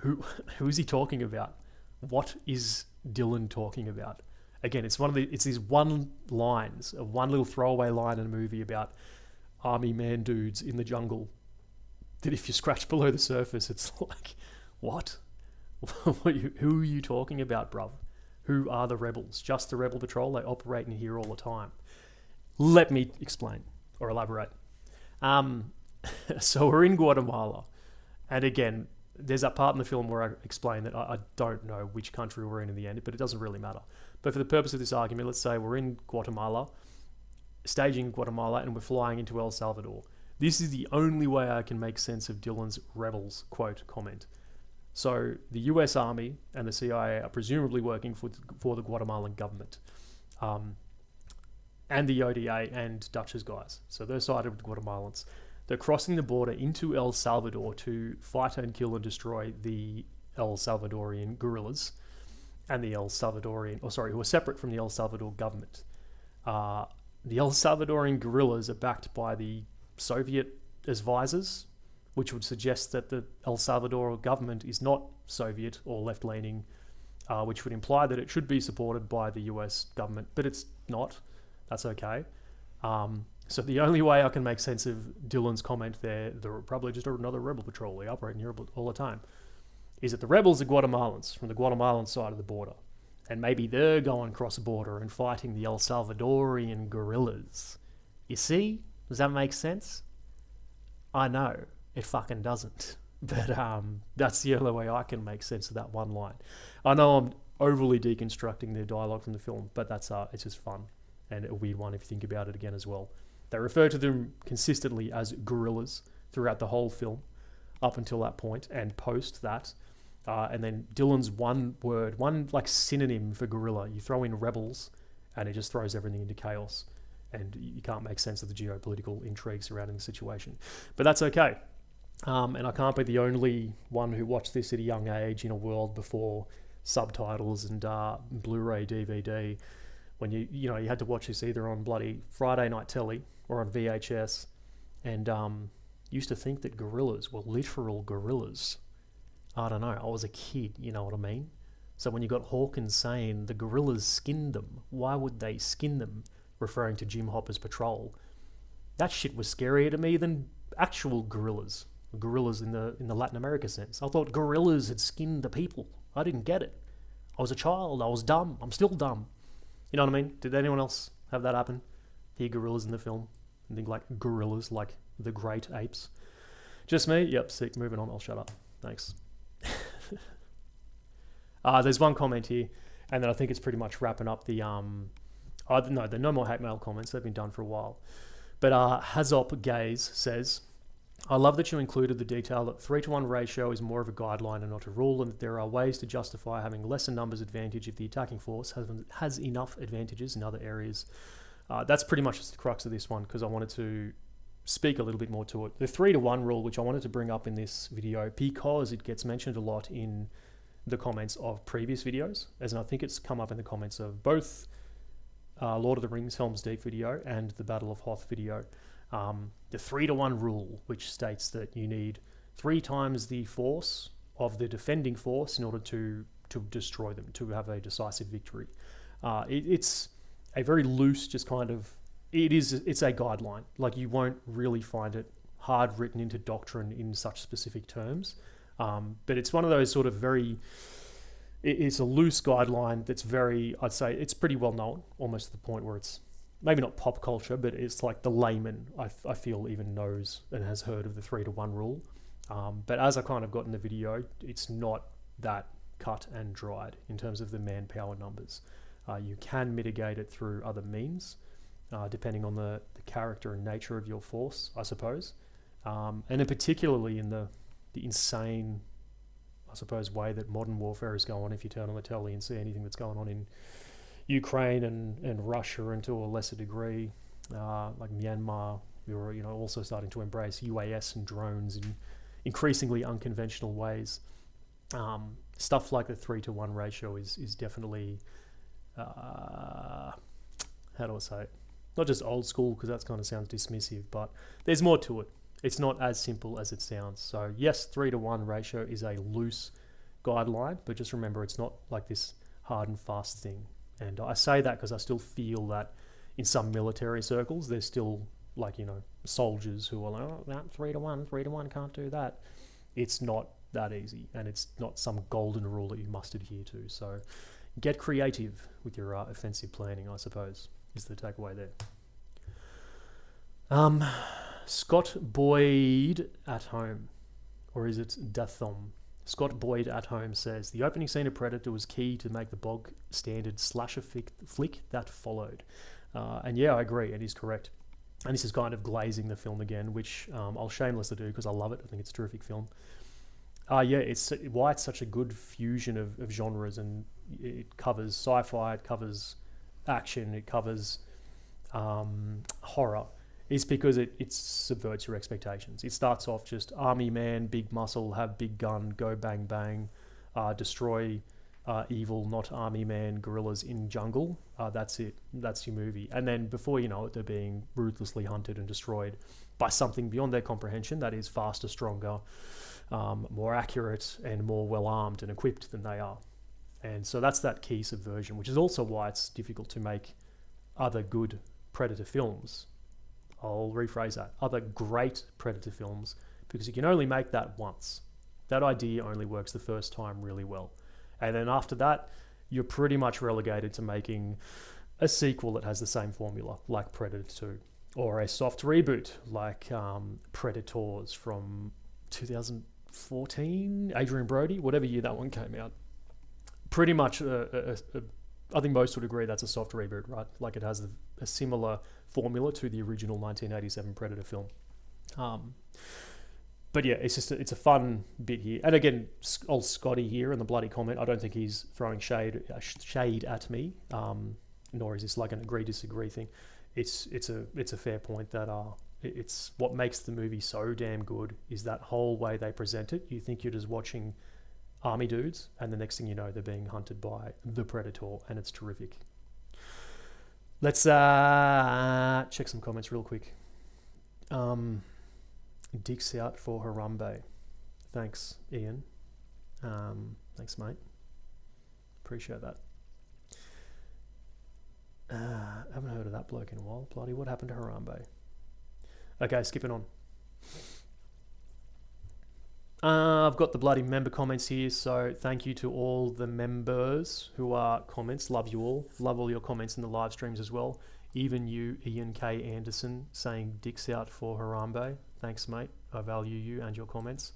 Who is he talking about? What is Dylan talking about? Again, it's these one little throwaway line in a movie about army man dudes in the jungle, that if you scratch below the surface, it's like, what? Who are you talking about, bruv? Who are the rebels? Just the rebel patrol? They operate in here all the time. Let me explain or elaborate. So we're in Guatemala, and again, there's that part in the film where I explain that I don't know which country we're in the end, but it doesn't really matter. But for the purpose of this argument, let's say we're in Guatemala, staging Guatemala, and we're flying into El Salvador. This is the only way I can make sense of Dylan's rebels quote comment. So the US Army and the CIA are presumably working for the Guatemalan government, and the ODA and Dutch's guys. So they're sided with the Guatemalans. They're crossing the border into El Salvador to fight and kill and destroy the El Salvadorian guerrillas and the who are separate from the El Salvador government. The El Salvadorian guerrillas are backed by the Soviet advisors, which would suggest that the El Salvador government is not Soviet or left-leaning, which would imply that it should be supported by the US government, but it's not. That's okay. So the only way I can make sense of Dylan's comment there, they're probably just another rebel patrol, they operate in Europe all the time, is that the rebels are Guatemalans from the Guatemalan side of the border. And maybe they're going cross border and fighting the El Salvadorian guerrillas. You see? Does that make sense? I know. It fucking doesn't. But that's the only way I can make sense of that one line. I know I'm overly deconstructing the dialogue from the film, but that's it's just fun. And a weird one if you think about it again as well. They refer to them consistently as guerrillas throughout the whole film, up until that point, and post that. And then Dylan's one synonym for guerrilla, you throw in rebels, and it just throws everything into chaos. And you can't make sense of the geopolitical intrigue surrounding the situation. But that's okay. And I can't be the only one who watched this at a young age in a world before subtitles and Blu-ray DVD, when you had to watch this either on bloody Friday night telly or on VHS, and used to think that gorillas were literal gorillas. I don't know, I was a kid, you know what I mean? So when you got Hawkins saying the gorillas skinned them, why would they skin them, referring to Jim Hopper's patrol? That shit was scarier to me than actual gorillas. Gorillas in the Latin America sense. I thought gorillas had skinned the people. I didn't get it. I was a child. I was dumb. I'm still dumb. You know what I mean? Did anyone else have that happen? Hear gorillas in the film and think like gorillas, like the great apes. Just me? Yep, sick. Moving on. I'll shut up. Thanks. There's one comment here, and then I think it's pretty much wrapping up the no, the no more hate mail comments. They've been done for a while. But Hazop Gaze says, I love that you included the detail that 3-to-1 ratio is more of a guideline and not a rule, and that there are ways to justify having lesser numbers advantage if the attacking force has enough advantages in other areas. That's pretty much just the crux of this one, because I wanted to speak a little bit more to it. The 3-to-1 rule, which I wanted to bring up in this video because it gets mentioned a lot in the comments of previous videos, as I think it's come up in the comments of both Lord of the Rings Helm's Deep video and the Battle of Hoth video. The 3-to-1 rule, which states that you need 3 times the force of the defending force in order to destroy them, to have a decisive victory. It's a very loose, just kind of, it's a guideline. Like, you won't really find it hard written into doctrine in such specific terms. But it's one of those sort of it's a loose guideline that's very, I'd say, it's pretty well known, almost to the point where it's maybe not pop culture, but it's like the layman, I feel, even knows and has heard of the 3-to-1 rule. But as I kind of got in the video, it's not that cut and dried in terms of the manpower numbers. You can mitigate it through other means, depending on the character and nature of your force, I suppose. And in particularly in the insane, I suppose, way that modern warfare is going. If you turn on the telly and see anything that's going on in Ukraine and Russia, and to a lesser degree, like Myanmar, you're also starting to embrace UAS and drones in increasingly unconventional ways. Stuff like the 3-to-1 ratio is definitely, how do I say it? Not just old school, because that kind of sounds dismissive, but there's more to it. It's not as simple as it sounds. So yes, 3-to-1 ratio is a loose guideline, but just remember, it's not like this hard and fast thing. And I say that because I still feel that in some military circles, there's still, like, soldiers who are like, oh, that 3-to-1 can't do that. It's not that easy, and it's not some golden rule that you must adhere to. So get creative with your offensive planning, I suppose, is the takeaway there. Scott Boyd at home, or is it Dathom? Scott Boyd at home says, the opening scene of Predator was key to make the bog standard slasher flick that followed. And yeah, I agree, it is correct. And this is kind of glazing the film again, which I'll shamelessly do because I love it. I think it's a terrific film. Yeah, it's why it's such a good fusion of genres, and it covers sci-fi, it covers action, it covers horror, is because it subverts your expectations. It starts off just army man, big muscle, have big gun, go bang bang, destroy evil, not army man, gorillas in jungle. That's it. That's your movie. And then before you know it, they're being ruthlessly hunted and destroyed by something beyond their comprehension that is faster, stronger, more accurate, and more well-armed and equipped than they are. And so that's that key subversion, which is also why it's difficult to make other good Predator films. I'll rephrase that. Other great Predator films, because you can only make that once. That idea only works the first time really well. And then after that, you're pretty much relegated to making a sequel that has the same formula, like Predator 2, or a soft reboot like Predators from 2014, Adrian Brody, whatever year that one came out. Pretty much, I think most would agree that's a soft reboot, right? Like, it has a similar formula to the original 1987 Predator film. But yeah, it's a fun bit here. And again, old Scotty here in the bloody comment, I don't think he's throwing shade at me, nor is this like an agree-disagree thing. It's a fair point that it's what makes the movie so damn good is that whole way they present it. You think you're just watching army dudes, and the next thing you know, they're being hunted by the Predator, and it's terrific. Let's check some comments real quick. Dicks out for Harambe. Thanks, Ian. Thanks, mate. Appreciate that. Haven't heard of that bloke in a while. Bloody, what happened to Harambe? Okay, skipping on. I've got the bloody member comments here, so thank you to all the members who are comments. Love you all. Love all your comments in the live streams as well. Even you, Ian K. Anderson, saying dicks out for Harambe. Thanks, mate. I value you and your comments.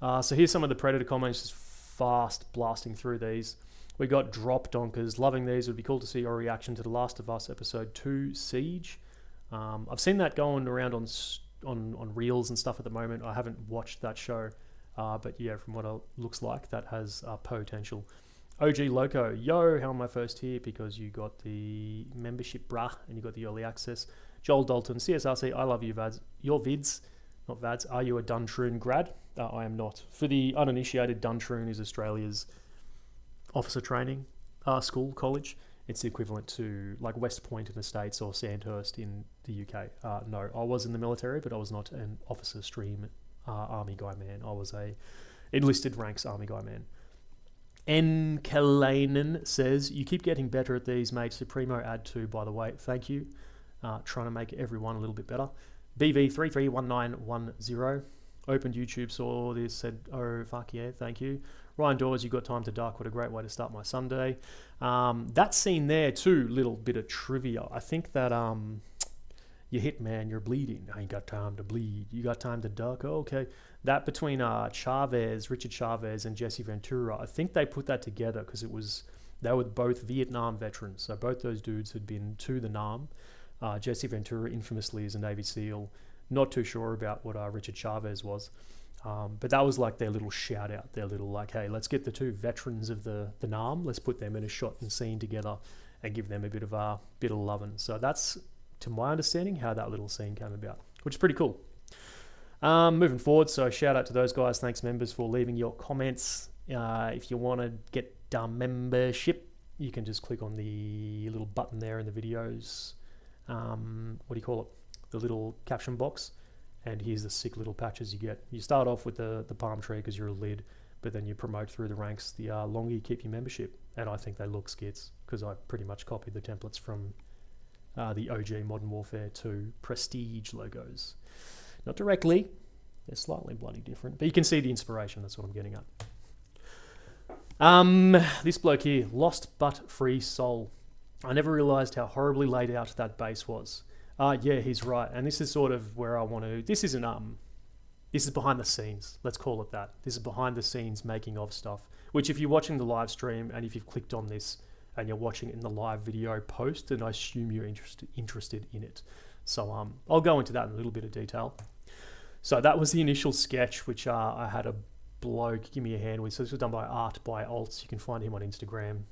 So here's some of the Predator comments, just fast blasting through these. We got Drop Donkers. Loving these. It would be cool to see your reaction to The Last of Us Episode 2 Siege. I've seen that going around on Reels and stuff at the moment. I haven't watched that show, but yeah, from what it looks like, that has potential. OG Loco, yo, how am I first here? Because you got the membership, brah, and you got the early access. Joel Dalton, CSRC, I love you, Vads. Your vids, not Vads, are you a Duntroon grad? I am not. For the uninitiated, Duntroon is Australia's officer training school, college. It's the equivalent to like West Point in the States or Sandhurst in the UK. No, I was in the military, but I was not an officer stream army guy man. I was a enlisted ranks army guy man. N. Kalainen says, you keep getting better at these, mate. Supremo ad 2, by the way. Thank you. Trying to make everyone a little bit better. BV331910 opened YouTube, saw this, said, oh, fuck yeah, thank you. Ryan Dawes, you got time to duck. What a great way to start my Sunday. That scene there, too, little bit of trivia. I think that you hit, man, you're bleeding. I ain't got time to bleed. You got time to duck? Oh, okay. That between Richard Chavez and Jesse Ventura, I think they put that together because they were both Vietnam veterans. So both those dudes had been to the Nam. Jesse Ventura infamously is a Navy SEAL. Not too sure about what Richard Chavez was. But that was like their little shout out, their little like, hey, let's get the two veterans of the Nam, let's put them in a shot and scene together and give them a bit of loving. So that's, to my understanding, how that little scene came about, which is pretty cool. Moving forward, so shout out to those guys. Thanks, members, for leaving your comments. If you want to get membership, you can just click on the little button there in the videos. What do you call it? The little caption box. And here's the sick little patches you get. You start off with the palm tree because you're a lid, but then you promote through the ranks the longer you keep your membership. And I think they look skits because I pretty much copied the templates from the OG Modern Warfare 2 Prestige logos. Not directly, they're slightly bloody different, but you can see the inspiration. That's what I'm getting at. This bloke here, Lost But Free Soul. I never realized how horribly laid out that base was. Yeah, he's right. And this is sort of where I want to... This is behind the scenes. Let's call it that. This is behind the scenes making of stuff, which if you're watching the live stream and if you've clicked on this and you're watching it in the live video post, then I assume you're interested in it. So I'll go into that in a little bit of detail. So that was the initial sketch, which I had a bloke give me a hand with. So this was done by Art by Alts. You can find him on Instagram.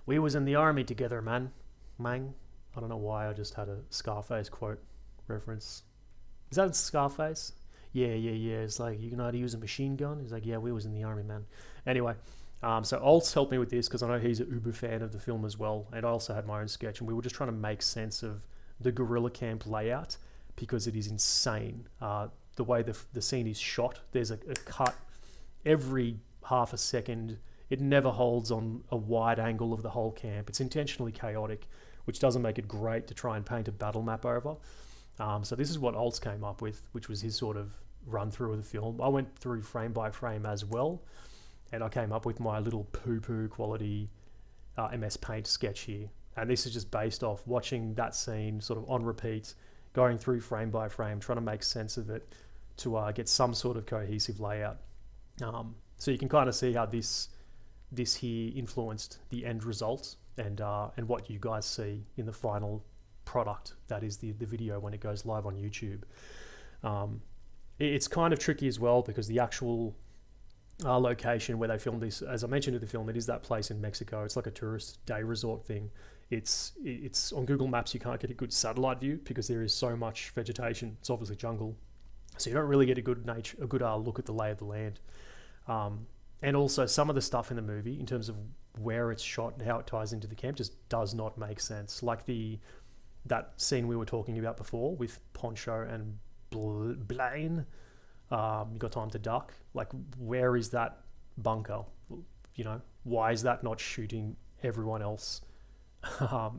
We was in the army together, man. Mang. I don't know why I just had a Scarface quote reference. Is that Scarface? Yeah. It's like, you know how to use a machine gun? He's like, yeah, we was in the army, man. Anyway, so Alts helped me with this because I know he's an uber fan of the film as well. And I also had my own sketch, and we were just trying to make sense of the guerrilla camp layout because it is insane. The way the scene is shot, there's a cut every half a second. It never holds on a wide angle of the whole camp. It's intentionally chaotic, which doesn't make it great to try and paint a battle map over. So this is what Alts came up with, which was his sort of run through of the film. I went through frame by frame as well, and I came up with my little poo-poo quality MS Paint sketch here. And this is just based off watching that scene sort of on repeat, going through frame by frame, trying to make sense of it to get some sort of cohesive layout. So you can kind of see how this here influenced the end result and what you guys see in the final product, that is the video when it goes live on YouTube. It's kind of tricky as well because the actual location where they filmed this, as I mentioned in the film, it is that place in Mexico. It's like a tourist day resort thing. It's on Google Maps, you can't get a good satellite view because there is so much vegetation. It's obviously jungle, so you don't really get a good look at the lay of the land. And also some of the stuff in the movie in terms of where it's shot and how it ties into the camp just does not make sense. Like that scene we were talking about before with Poncho and Blaine, you got time to duck. Like, where is that bunker? You know, why is that not shooting everyone else?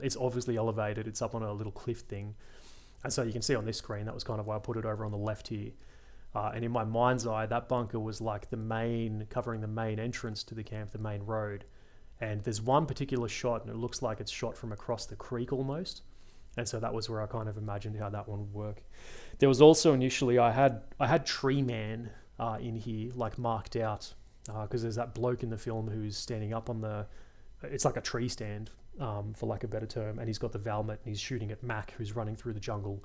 It's obviously elevated. It's up on a little cliff thing. And so you can see on this screen, that was kind of why I put it over on the left here. And in my mind's eye, that bunker was like covering the main entrance to the camp, the main road. And there's one particular shot, and it looks like it's shot from across the creek almost. And so that was where I kind of imagined how that one would work. There was also initially, I had Tree Man in here, like marked out, because there's that bloke in the film who's standing up on it's like a tree stand, for lack of a better term, and he's got the Valmet and he's shooting at Mac, who's running through the jungle,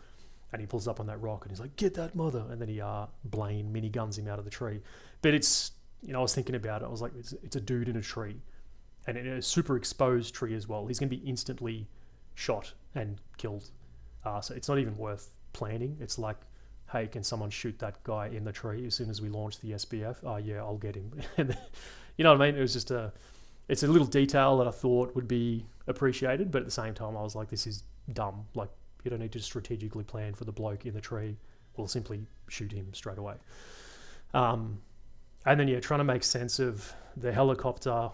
and he pulls up on that rock and he's like, "Get that mother!" And then he Blaine miniguns him out of the tree. But it's, I was thinking about it. I was like, it's a dude in a tree, and in a super exposed tree as well. He's going to be instantly shot and killed. So it's not even worth planning. It's like, hey, can someone shoot that guy in the tree as soon as we launch the SBF? Oh yeah, I'll get him. You know what I mean? It was just it's a little detail that I thought would be appreciated, but at the same time I was like, this is dumb. Like, you don't need to strategically plan for the bloke in the tree. We'll simply shoot him straight away. And then trying to make sense of the helicopter,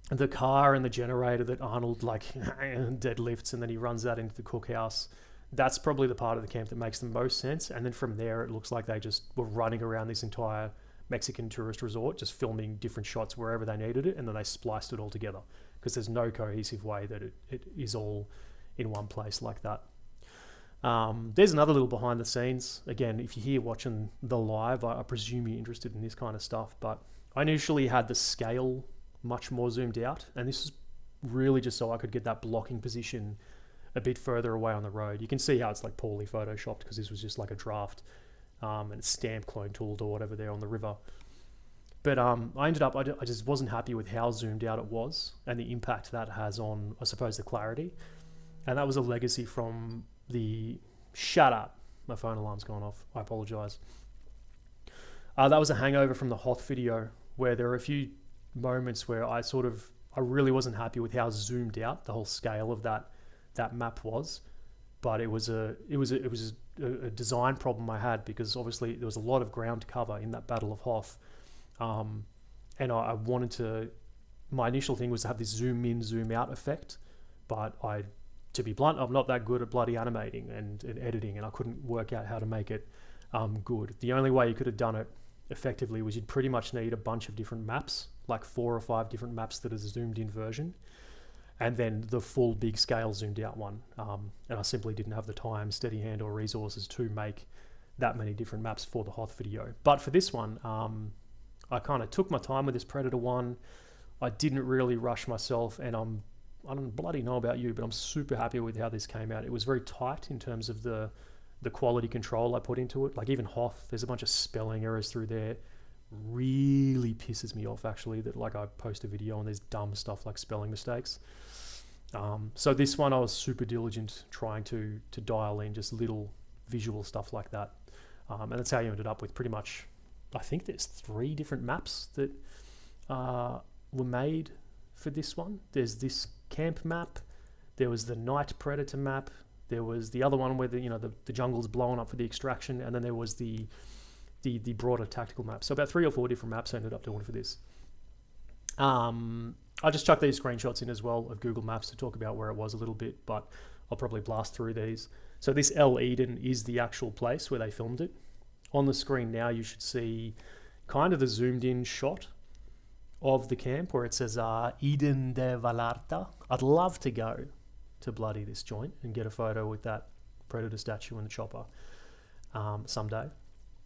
the car and the generator that Arnold deadlifts, and then he runs that into the cookhouse. That's probably the part of the camp that makes the most sense. And then from there, it looks like they just were running around this entire Mexican tourist resort, just filming different shots wherever they needed it, and then they spliced it all together because there's no cohesive way that it is all in one place like that. There's another little behind the scenes. Again, if you're here watching the live, I presume you're interested in this kind of stuff, but I initially had the scale much more zoomed out, and this is really just so I could get that blocking position a bit further away on the road. You can see how it's like poorly photoshopped because this was just like a draft, and it's stamp clone tooled or whatever there on the river. But I ended up, I just wasn't happy with how zoomed out it was and the impact that has on, I suppose, the clarity. And that was a legacy from shut up, my phone alarm's gone off, I apologize. That was a hangover from the Hoth video, where there were a few moments where I really wasn't happy with how zoomed out the whole scale of that map was. But it was a design problem I had, because obviously there was a lot of ground cover in that Battle of Hoth, and I wanted to. My initial thing was to have this zoom in, zoom out effect, but to be blunt, I'm not that good at bloody animating and editing, and I couldn't work out how to make it good. The only way you could have done it effectively was you'd pretty much need a bunch of different maps, like 4 or 5 different maps that is a zoomed in version, and then the full big scale zoomed out one. And I simply didn't have the time, steady hand, or resources to make that many different maps for the Hoth video. But for this one, I kind of took my time with this Predator one. I didn't really rush myself, and I don't bloody know about you, but I'm super happy with how this came out. It was very tight in terms of the quality control I put into it. Like even Hoth, there's a bunch of spelling errors through there. Really pisses me off actually that like I post a video and there's dumb stuff like spelling mistakes. So this one I was super diligent trying to dial in just little visual stuff like that. And that's how you ended up with pretty much, I think there's 3 different maps that were made for this one. There's this camp map, there was the night predator map, there was the other one where the jungle's blown up for the extraction, and then there was the broader tactical map. So about 3 or 4 different maps I ended up doing for this. I just chucked these screenshots in as well of Google Maps to talk about where it was a little bit, but I'll probably blast through these. So this El Eden is the actual place where they filmed it. On the screen now you should see kind of the zoomed in shot of the camp where it says Eden de Vallarta. I'd love to go to bloody this joint and get a photo with that predator statue and the chopper someday.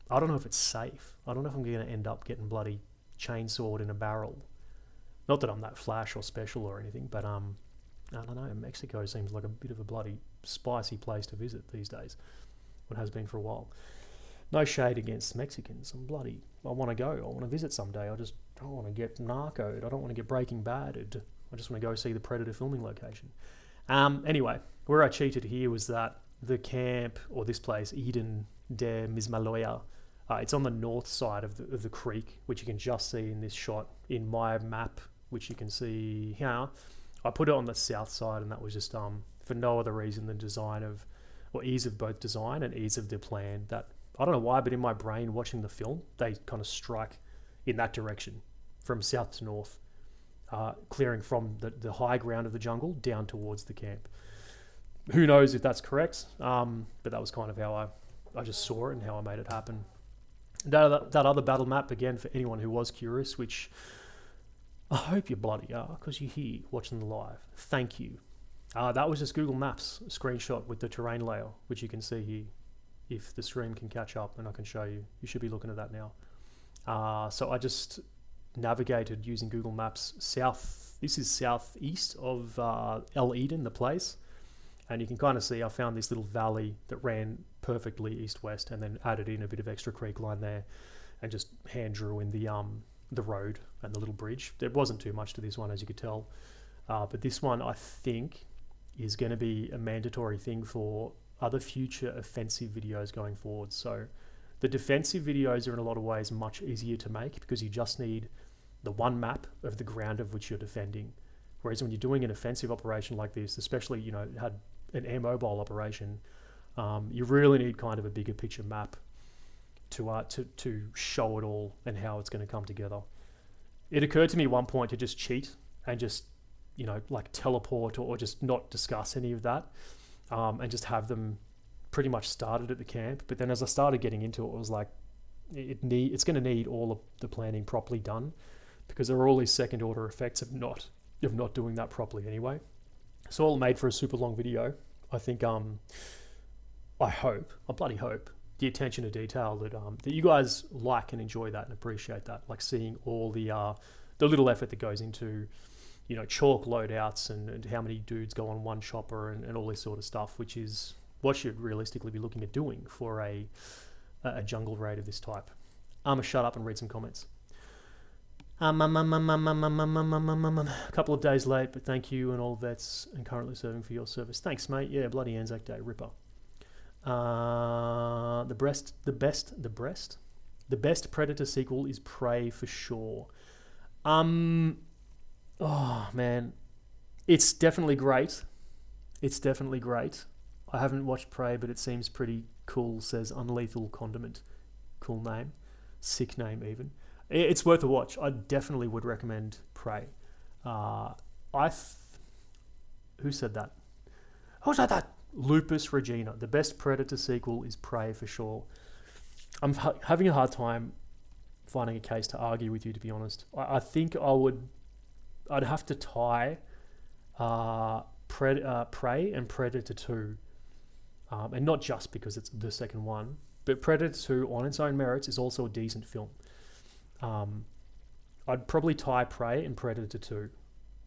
I don't know if it's safe. I don't know if I'm going to end up getting bloody chainsawed in a barrel. Not that I'm that flash or special or anything, but I don't know. Mexico seems like a bit of a bloody spicy place to visit these days. It has been for a while. No shade against Mexicans. I want to go. I want to visit someday. I don't want to get narcoed. I don't want to get Breaking Bad. I just want to go see the Predator filming location. Anyway, where I cheated here was that the camp, or this place, Eden de Mismaloya, it's on the north side of the creek, which you can just see in this shot in my map, which you can see here. I put it on the south side, and that was just for no other reason than ease of both design and ease of the plan. That I don't know why, but in my brain watching the film, they kind of strike in that direction from south to north, clearing from the high ground of the jungle down towards the camp. Who knows if that's correct, but that was kind of how I just saw it and how I made it happen. That other battle map, again, for anyone who was curious, which I hope you bloody are, because you're here watching the live. Thank you. That was just Google Maps screenshot with the terrain layer, which you can see here. If the stream can catch up and I can show you, you should be looking at that now. So I just navigated using Google Maps south. This is southeast of El Eden, the place. And you can kind of see I found this little valley that ran perfectly east-west, and then added in a bit of extra creek line there and just hand drew in the road and the little bridge. There wasn't too much to this one, as you could tell. But this one, I think, is going to be a mandatory thing for other future offensive videos going forward. So the defensive videos are in a lot of ways much easier to make because you just need the one map of the ground of which you're defending. Whereas when you're doing an offensive operation like this, especially, you know, had an air mobile operation, you really need kind of a bigger picture map to show it all and how it's going to come together. It occurred to me at one point to just cheat and just, you know, like teleport or just not discuss any of that, and just have them pretty much started at the camp. But then as I started getting into it, it was like, it's going to need all of the planning properly done, because there are all these second order effects of not doing that properly anyway. It's all made for a super long video. I think, I bloody hope, the attention to detail that you guys like and enjoy that and appreciate that, like seeing all the little effort that goes into, you know, chalk loadouts and how many dudes go on one chopper and all this sort of stuff, which is what you'd realistically be looking at doing for a jungle raid of this type. I'm gonna shut up and read some comments. A couple of days late, but thank you and all vets and currently serving for your service. Thanks, mate. Yeah, bloody Anzac Day, ripper. The best Predator sequel is Prey for sure. Oh man, it's definitely great. It's definitely great. I haven't watched Prey, but it seems pretty cool. Says Unlethal Condiment. Cool name, sick name even. It's worth a watch. I definitely would recommend Prey. Who said that? Who said that? Lupus Regina. The best Predator sequel is Prey for sure. I'm having a hard time finding a case to argue with you, to be honest. I think I'd have to tie Prey and Predator 2. And not just because it's the second one, but Predator 2 on its own merits is also a decent film. I'd probably tie Prey and Predator 2.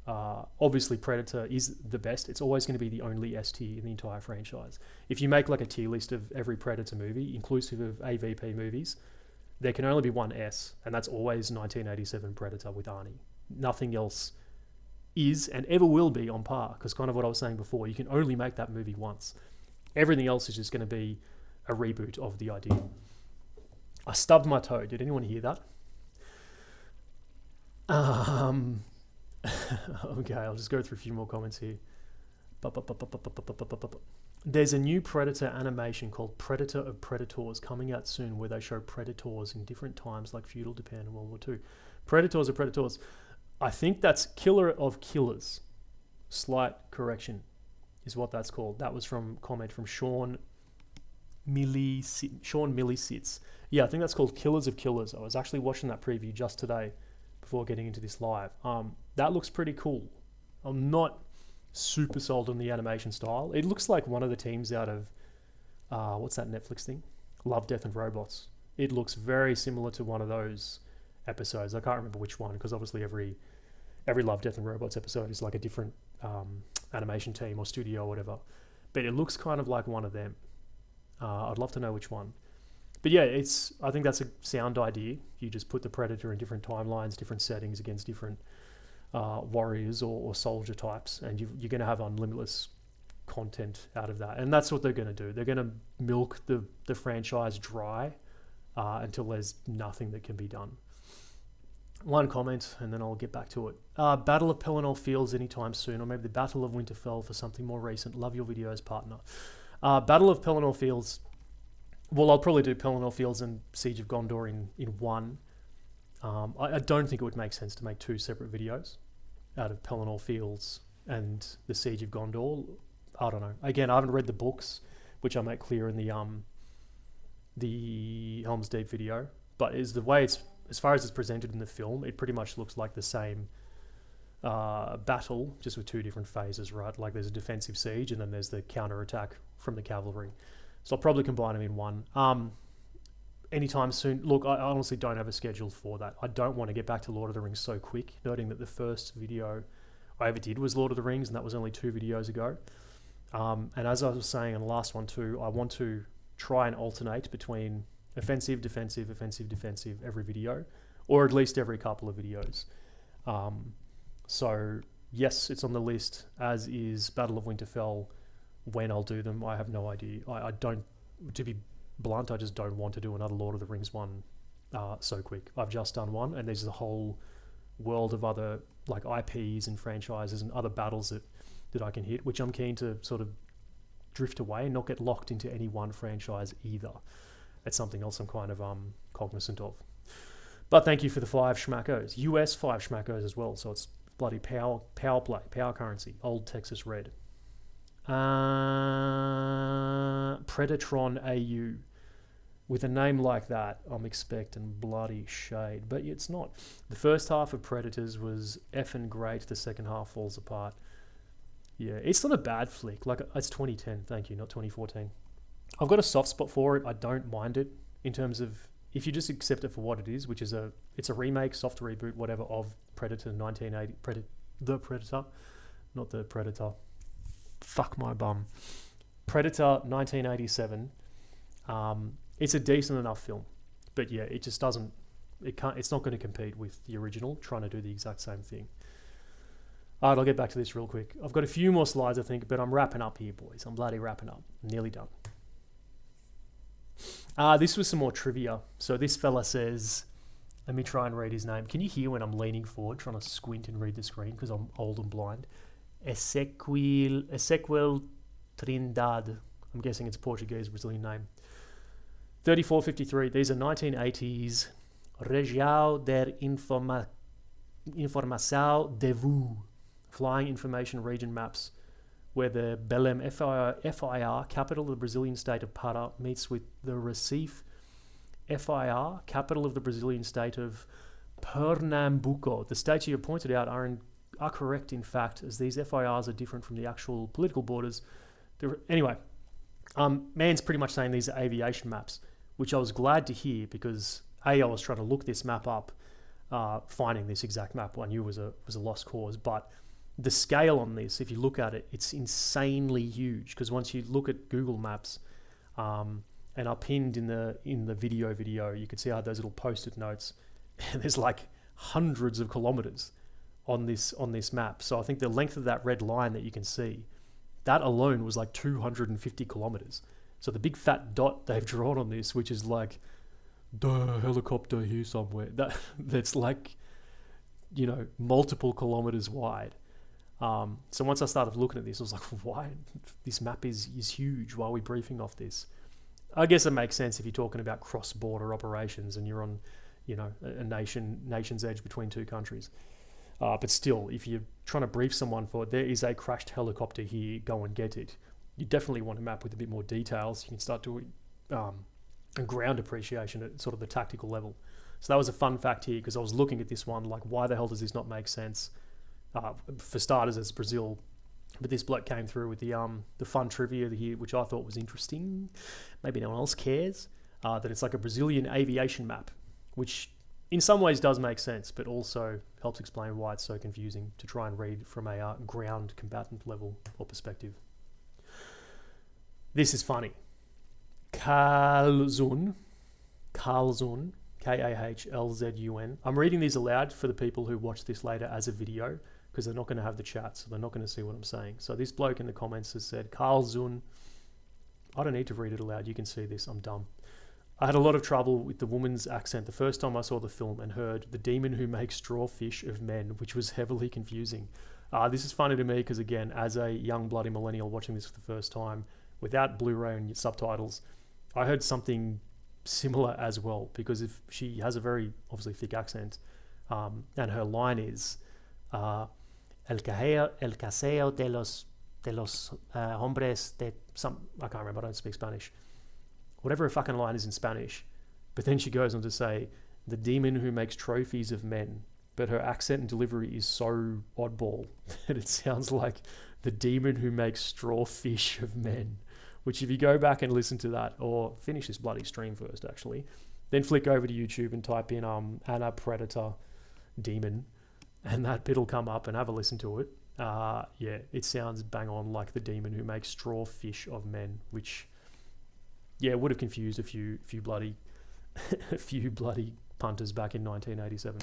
Obviously Predator is the best. It's always going to be the only S tier in the entire franchise. If you make like a tier list of every Predator movie, inclusive of AVP movies, there can only be one S, and that's always 1987 Predator with Arnie. Nothing else is and ever will be on par, because kind of what I was saying before, you can only make that movie once. Everything else is just going to be a reboot of the idea. I stubbed my toe. Did anyone hear that? Okay, I'll just go through a few more comments here. There's a new Predator animation called Predator of Predators coming out soon, where they show Predators in different times, like feudal Japan and World War II. Predators of Predators. I think that's Killer of Killers. Slight correction is what that's called. That was from comment from Sean Millisits. Yeah, I think that's called Killers of Killers. I was actually watching that preview just today before getting into this live. That looks pretty cool. I'm not super sold on the animation style. It looks like one of the teams out of what's that Netflix thing? Love, Death and Robots. It looks very similar to one of those episodes. I can't remember which one, because obviously every Love, Death and Robots episode is like a different animation team or studio or whatever. But it looks kind of like one of them. I'd love to know which one. But yeah, I think that's a sound idea. You just put the Predator in different timelines, different settings against different warriors or soldier types, and you're going to have unlimited content out of that. And that's what they're going to do. They're going to milk the franchise dry until there's nothing that can be done. One comment, and then I'll get back to it. Battle of Pelennor Fields anytime soon, or maybe the Battle of Winterfell for something more recent. Love your videos, partner. Battle of Pelennor Fields. Well, I'll probably do Pelennor Fields and Siege of Gondor in one. I don't think it would make sense to make two separate videos out of Pelennor Fields and the Siege of Gondor. I don't know. Again, I haven't read the books, which I make clear in the Helm's Deep video. but is the way it's, as far as it's presented in the film, it pretty much looks like the same battle, just with two different phases, right? Like there's a defensive siege and then there's the counter-attack from the cavalry. So I'll probably combine them in one. Anytime soon. Look, I honestly don't have a schedule for that. I don't want to get back to Lord of the Rings so quick, noting that the first video I ever did was Lord of the Rings, and that was only 2 videos ago. And as I was saying in the last one too, I want to try and alternate between offensive, defensive, offensive, defensive every video, or at least every couple of videos. So yes, it's on the list, as is Battle of Winterfell. When I'll do them, I have no idea. I don't, to be blunt, I just don't want to do another Lord of the Rings one so quick. I've just done one, and there's a whole world of other like IPs and franchises and other battles that I can hit, which I'm keen to sort of drift away and not get locked into any one franchise either. That's something else I'm kind of cognizant of. But thank you for the 5 schmackos. US 5 schmackos as well, so it's bloody power play, power currency, old Texas red. Predatron AU. With a name like that, I'm expecting bloody shade, but it's not. The first half of Predators was effing great. The second half falls apart. Yeah, it's not a bad flick. Like, it's 2010, thank you, not 2014. I've got a soft spot for it. I don't mind it in terms of, if you just accept it for what it is, which is it's a remake, soft reboot, whatever, of Predator 1980, The Predator, not The Predator. Fuck my bum. Predator 1987. It's a decent enough film, but yeah, it just doesn't, it's not going to compete with the original, trying to do the exact same thing. All right, I'll get back to this real quick. I've got a few more slides, I think, but I'm wrapping up here, boys. I'm bloody wrapping up. I'm nearly done. This was some more trivia. So this fella says, let me try and read his name. Can you hear when I'm leaning forward, trying to squint and read the screen because I'm old and blind? Ezequiel Trindade. I'm guessing it's a Portuguese, Brazilian name. 3453. These are 1980s Região der Informação de Voo, flying information region maps, where the Belém FIR, capital of the Brazilian state of Pará, meets with the Recife FIR, capital of the Brazilian state of Pernambuco. The states you have pointed out are correct, in fact, as these FIRs are different from the actual political borders. Anyway, man's pretty much saying these are aviation maps, which I was glad to hear because I was trying to look this map up, finding this exact map I knew was a lost cause, but the scale on this, if you look at it, it's insanely huge, because once you look at Google Maps, and I pinned in the video, you could see how those little post-it notes, and there's like hundreds of kilometers on this map. So I think the length of that red line that you can see, that alone was like 250 kilometers. So the big fat dot they've drawn on this, which is like the helicopter here somewhere, that's like, you know, multiple kilometers wide. So once I started looking at this, I was like, why? This map is huge. Why are we briefing off this? I guess it makes sense if you're talking about cross-border operations and you're on, you know, a nation's edge between two countries. But still, if you're trying to brief someone for, there is a crashed helicopter here, go and get it, you definitely want a map with a bit more details. You can start to ground appreciation at sort of the tactical level. So that was a fun fact here, because I was looking at this one like, why the hell does this not make sense? For starters, it's Brazil, but this bloke came through with the fun trivia here, which I thought was interesting. Maybe no one else cares. That it's like a Brazilian aviation map, which in some ways does make sense, but also helps explain why it's so confusing to try and read from a ground combatant level or perspective. This is funny. Kahlzun, Kahlzun. I'm reading these aloud for the people who watch this later as a video, because they're not going to have the chat, so they're not going to see what I'm saying. So this bloke in the comments has said, Kahlzun. I don't need to read it aloud. You can see this. I'm dumb. I had a lot of trouble with the woman's accent the first time I saw the film and heard the demon who makes straw fish of men, which was heavily confusing. This is funny to me because, again, as a young bloody millennial watching this for the first time, without Blu-ray and subtitles, I heard something similar as well, because if she has a very obviously thick accent, and her line is el caseo de los hombres de some, I can't remember, I don't speak Spanish. Whatever her fucking line is in Spanish, But then she goes on to say, the demon who makes trophies of men, but her accent and delivery is so oddball that it sounds like the demon who makes straw fish of men. Which if you go back and listen to that, or finish this bloody stream first actually, then flick over to YouTube and type in Anna Predator Demon, and that bit'll come up, and have a listen to it. Yeah, it sounds bang on like the demon who makes straw fish of men, which, yeah, would have confused a few bloody a few bloody punters back in 1987.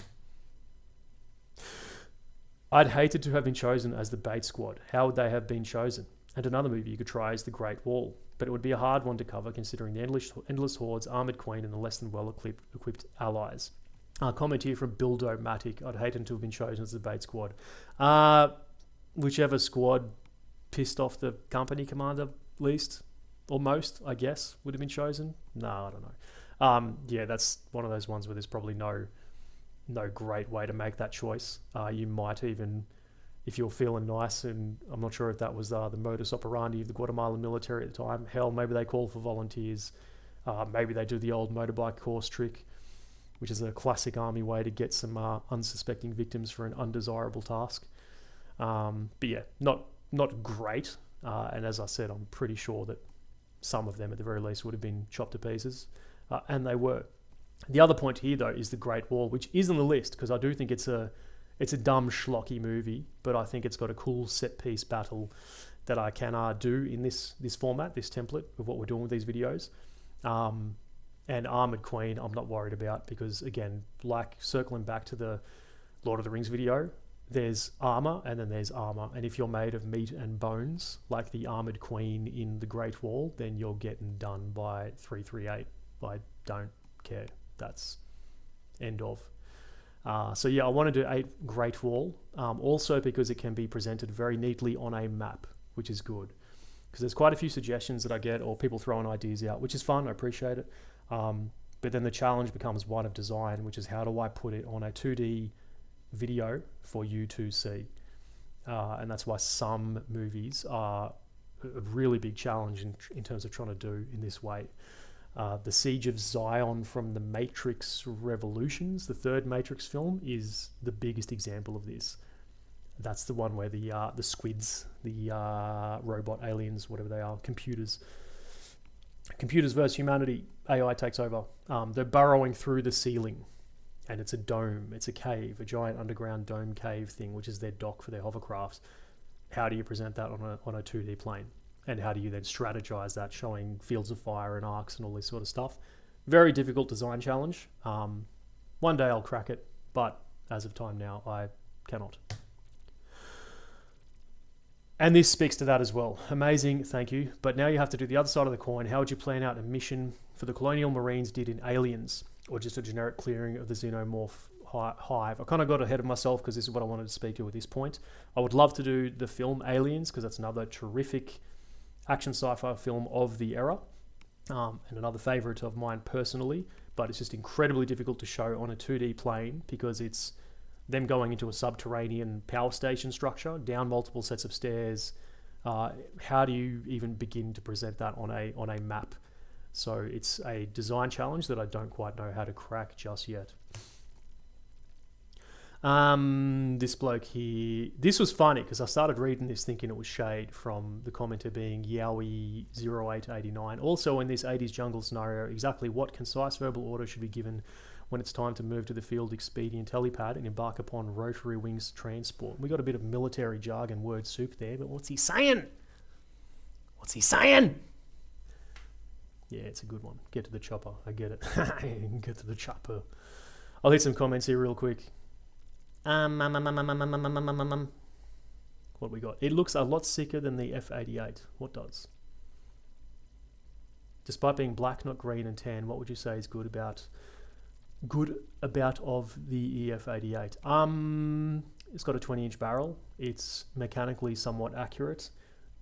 I'd hated to have been chosen as the bait squad. How would they have been chosen? And another movie you could try is The Great Wall, but it would be a hard one to cover considering the endless hordes, armoured queen, and the less than well-equipped allies. Comment here from Bildo-Matic. I'd hated to have been chosen as the bait squad. Whichever squad pissed off the company commander least, or most, I guess, would have been chosen. No, I don't know. Yeah, that's one of those ones where there's probably no great way to make that choice. You might even, if you're feeling nice, and I'm not sure if that was the modus operandi of the Guatemalan military at the time. Hell, maybe they call for volunteers. Maybe they do the old motorbike course trick, which is a classic army way to get some unsuspecting victims for an undesirable task. But yeah, not great. And as I said, I'm pretty sure that some of them at the very least would have been chopped to pieces. And they were. The other point here, though, is The Great Wall, which is on the list, because I do think it's a dumb, schlocky movie, but I think it's got a cool set-piece battle that I can do in this format, this template of what we're doing with these videos. And Armoured Queen, I'm not worried about, because, again, like circling back to the Lord of the Rings video, there's armour and then there's armour. And if you're made of meat and bones, like the Armoured Queen in The Great Wall, then you're getting done by 338. I don't care. That's end of. So yeah, I want to do 8 Great Wall, also because it can be presented very neatly on a map, which is good. Because there's quite a few suggestions that I get, or people throwing ideas out, which is fun, I appreciate it. But then the challenge becomes one of design, which is how do I put it on a 2D video for you to see? And that's why some movies are a really big challenge in terms of trying to do in this way. The Siege of Zion from the Matrix Revolutions, the third Matrix film, is the biggest example of this. That's the one where the squids, the robot aliens, whatever they are, computers versus humanity, AI takes over. They're burrowing through the ceiling, and it's a dome, it's a cave, a giant underground dome cave thing, which is their dock for their hovercrafts. How do you present that on a 2D plane? And how do you then strategize that, showing fields of fire and arcs and all this sort of stuff? Very difficult design challenge. One day I'll crack it, but as of time now, I cannot. And this speaks to that as well. Amazing, thank you. But now you have to do the other side of the coin. How would you plan out a mission for the Colonial Marines did in Aliens, or just a generic clearing of the Xenomorph hive? I kind of got ahead of myself because this is what I wanted to speak to at this point. I would love to do the film Aliens, because that's another terrific action sci-fi film of the era, and another favourite of mine personally, but it's just incredibly difficult to show on a 2D plane because it's them going into a subterranean power station structure, down multiple sets of stairs. How do you even begin to present that on a map? So it's a design challenge that I don't quite know how to crack just yet. This bloke here, this was funny because I started reading this thinking it was shade from the commenter being Yowie0889. Also in this 80s jungle scenario, exactly what concise verbal order should be given when it's time to move to the field expedient helipad and embark upon rotary wings transport? We got a bit of military jargon word soup there, but what's he saying? What's he saying? Yeah, it's a good one. Get to the chopper. I get it. Get to the chopper. I'll hit some comments here real quick. What we got? It looks a lot sicker than the F88. What does? Despite being black, not green and tan, what would you say is good about of the EF88? It's got a 20-inch barrel. It's mechanically somewhat accurate.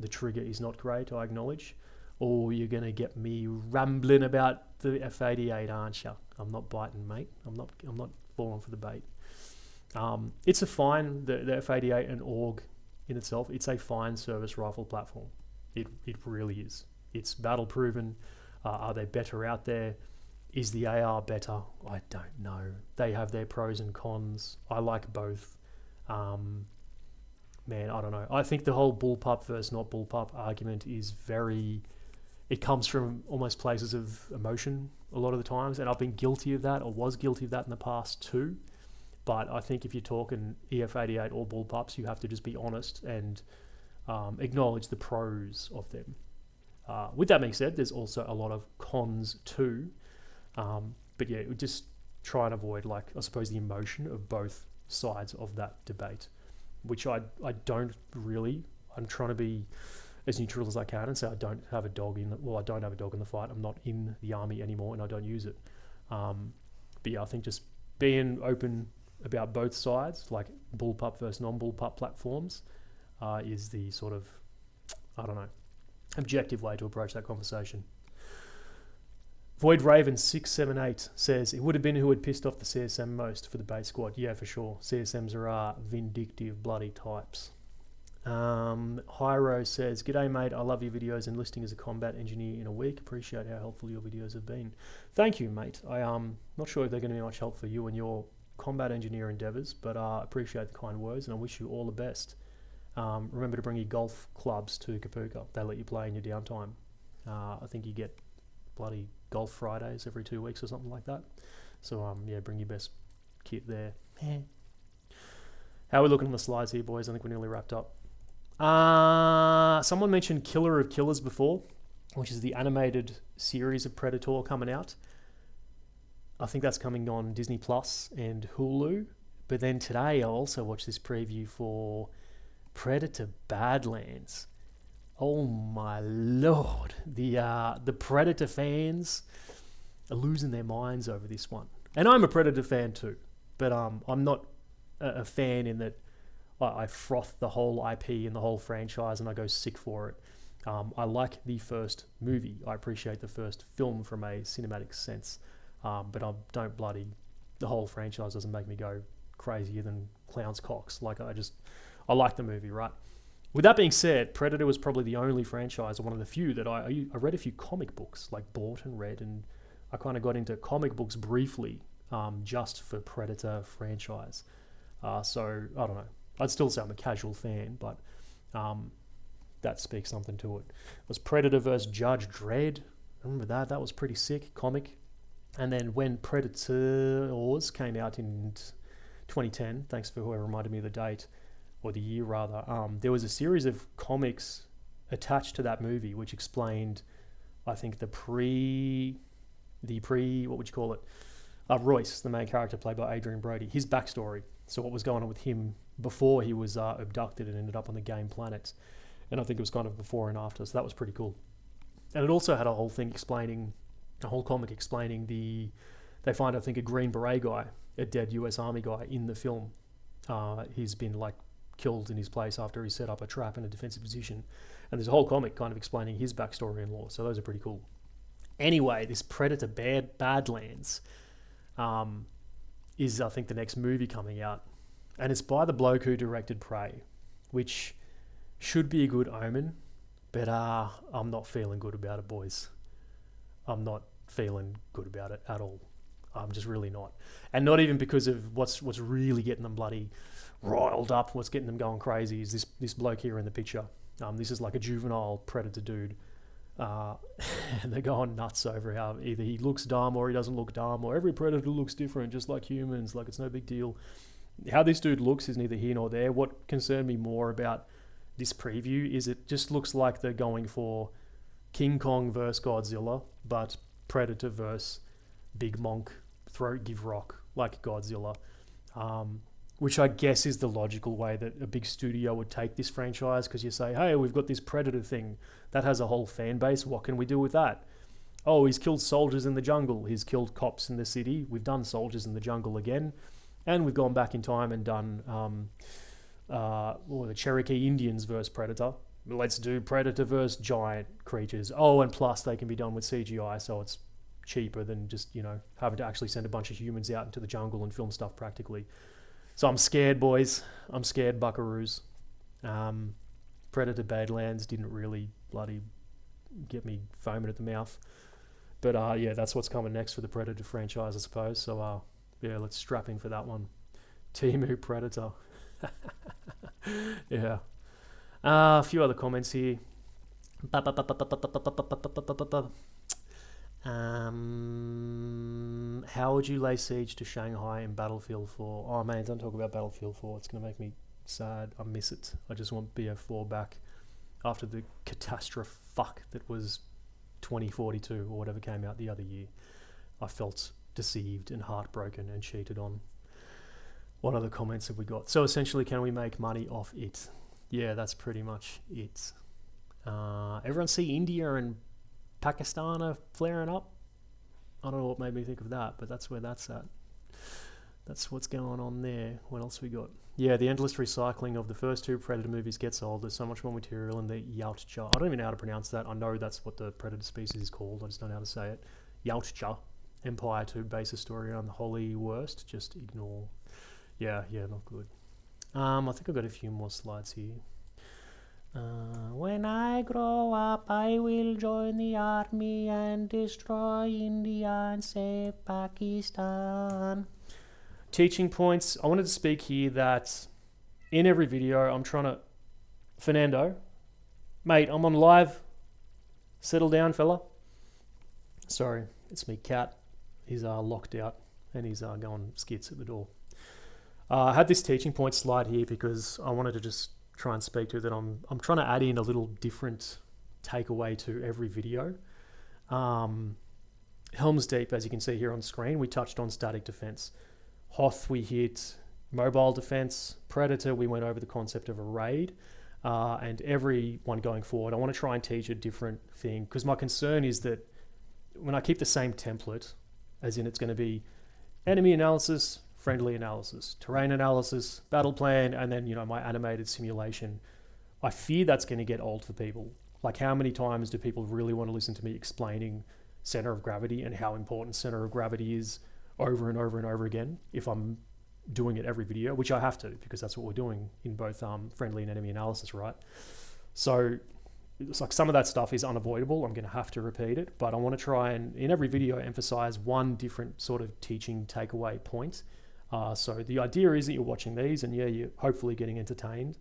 The trigger is not great, I acknowledge. Oh, you're gonna get me rambling about the F88, aren't you? I'm not biting, mate. I'm not falling for the bait. It's a fine, the F88 and AUG in itself, it's a fine service rifle platform. It really is. It's battle proven. Are they better out there? Is the AR better? I don't know. They have their pros and cons. I like both. Man, I don't know. I think the whole bullpup versus not bullpup argument is it comes from almost places of emotion a lot of the times, and I've been guilty of that, or was guilty of that in the past too. But I think if you're talking EF88 or bullpups, you have to just be honest and acknowledge the pros of them. With that being said, there's also a lot of cons too. But yeah, just try and avoid, like, I suppose, the emotion of both sides of that debate, which I don't really. I'm trying to be as neutral as I can and say I don't have a dog in the fight. I'm not in the army anymore and I don't use it. But yeah, I think just being open about both sides, like bullpup versus non-bullpup platforms, is the sort of, I don't know, objective way to approach that conversation. Void Raven 678 says, it would have been who had pissed off the CSM most for the bait squad. Yeah, for sure. CSMs are vindictive bloody types. Hyro says, g'day mate, I love your videos and listing as a combat engineer in a week. Appreciate how helpful your videos have been. Thank you, mate. I'm not sure if they're going to be much help for you and your combat engineer endeavours, but I appreciate the kind words and I wish you all the best. Remember to bring your golf clubs to Kapuka. They let you play in your downtime. I think you get bloody golf Fridays every 2 weeks or something like that. So yeah, bring your best kit there. How are we looking on the slides here, boys? I think we're nearly wrapped up. Someone mentioned Killer of Killers before, which is the animated series of Predator coming out. I think that's coming on Disney Plus and Hulu. But then today I also watched this preview for Predator Badlands. Oh my lord, the Predator fans are losing their minds over this one. And I'm a Predator fan too, but I'm not a fan in that I froth the whole IP and the whole franchise and I go sick for it. I like the first movie. I appreciate the first film from a cinematic sense, but I don't bloody, the whole franchise doesn't make me go crazier than clown's cocks. Like I like the movie, right? With that being said, Predator was probably the only franchise, or one of the few, that I read a few comic books, like bought and read, and I kind of got into comic books briefly, just for Predator franchise. So, I don't know. I'd still say I'm a casual fan, but that speaks something to it. It was Predator versus Judge Dredd. Remember that? That was pretty sick, comic. And then when Predators came out in 2010, thanks for whoever reminded me of the date, or the year rather, there was a series of comics attached to that movie which explained, I think, what would you call it? Royce, the main character played by Adrian Brody, his backstory. So what was going on with him before he was abducted and ended up on the game planet. And I think it was kind of before and after, so that was pretty cool. And it also had a whole comic explaining they find, I think, a Green Beret guy, a dead US Army guy in the film. He's been like killed in his place after he set up a trap in a defensive position. And there's a whole comic kind of explaining his backstory and lore. So those are pretty cool. Anyway, this Predator Badlands is, I think, the next movie coming out. And it's by the bloke who directed Prey, which should be a good omen. But I'm not feeling good about it, boys. I'm not feeling good about it at all. I'm just really not. And not even because of what's really getting them bloody riled up, what's getting them going crazy is this bloke here in the picture. This is like a juvenile Predator dude. And they're going nuts over how either he looks dumb or he doesn't look dumb, or every Predator looks different, just like humans, like it's no big deal. How this dude looks is neither here nor there. What concerned me more about this preview is it just looks like they're going for King Kong versus Godzilla, but Predator versus Big Monk, throat give rock, like Godzilla. Which I guess is the logical way that a big studio would take this franchise, because you say, hey, we've got this Predator thing that has a whole fan base. What can we do with that? Oh, he's killed soldiers in the jungle. He's killed cops in the city. We've done soldiers in the jungle again. And we've gone back in time and done the Cherokee Indians versus Predator. Let's do Predator versus giant creatures. Oh, and plus they can be done with CGI, so it's cheaper than just, having to actually send a bunch of humans out into the jungle and film stuff practically. So I'm scared, boys. I'm scared, buckaroos. Predator Badlands didn't really bloody get me foaming at the mouth. But yeah, that's what's coming next for the Predator franchise, I suppose. So yeah, let's strap in for that one. Temu Predator. Yeah. A few other comments here. How would you lay siege to Shanghai in Battlefield 4? Oh man, don't talk about Battlefield 4. It's going to make me sad. I miss it. I just want BF4 back after the catastrophe fuck that was 2042 or whatever came out the other year. I felt deceived and heartbroken and cheated on. What other comments have we got? So essentially, can we make money off it? Yeah, that's pretty much it. Everyone see India and Pakistan are flaring up? I don't know what made me think of that, but that's where that's at. That's what's going on there. What else we got? Yeah, the endless recycling of the first two Predator movies gets old. There's so much more material in the Yautja. I don't even know how to pronounce that. I know that's what the Predator species is called. I just don't know how to say it. Yautja Empire to base a story on the holy worst. Just ignore. Yeah, not good. I think I've got a few more slides here. When I grow up, I will join the army and destroy India and save Pakistan. Teaching points. I wanted to speak here that in every video, I'm trying to... Fernando, mate, I'm on live. Settle down, fella. Sorry, it's me, Cat. He's locked out and he's going skits at the door. I had this teaching point slide here because I wanted to just try and speak to that. I'm trying to add in a little different takeaway to every video. Helm's Deep, as you can see here on screen, we touched on static defense. Hoth, we hit mobile defense. Predator, we went over the concept of a raid. And every one going forward, I want to try and teach a different thing because my concern is that when I keep the same template, as in it's going to be enemy analysis, friendly analysis, terrain analysis, battle plan, and then, my animated simulation. I fear that's going to get old for people. Like, how many times do people really want to listen to me explaining center of gravity and how important center of gravity is over and over and over again if I'm doing it every video, which I have to because that's what we're doing in both friendly and enemy analysis, right? So it's like some of that stuff is unavoidable. I'm going to have to repeat it, but I want to try and in every video emphasize one different sort of teaching takeaway point. So the idea is that you're watching these and you're hopefully getting entertained,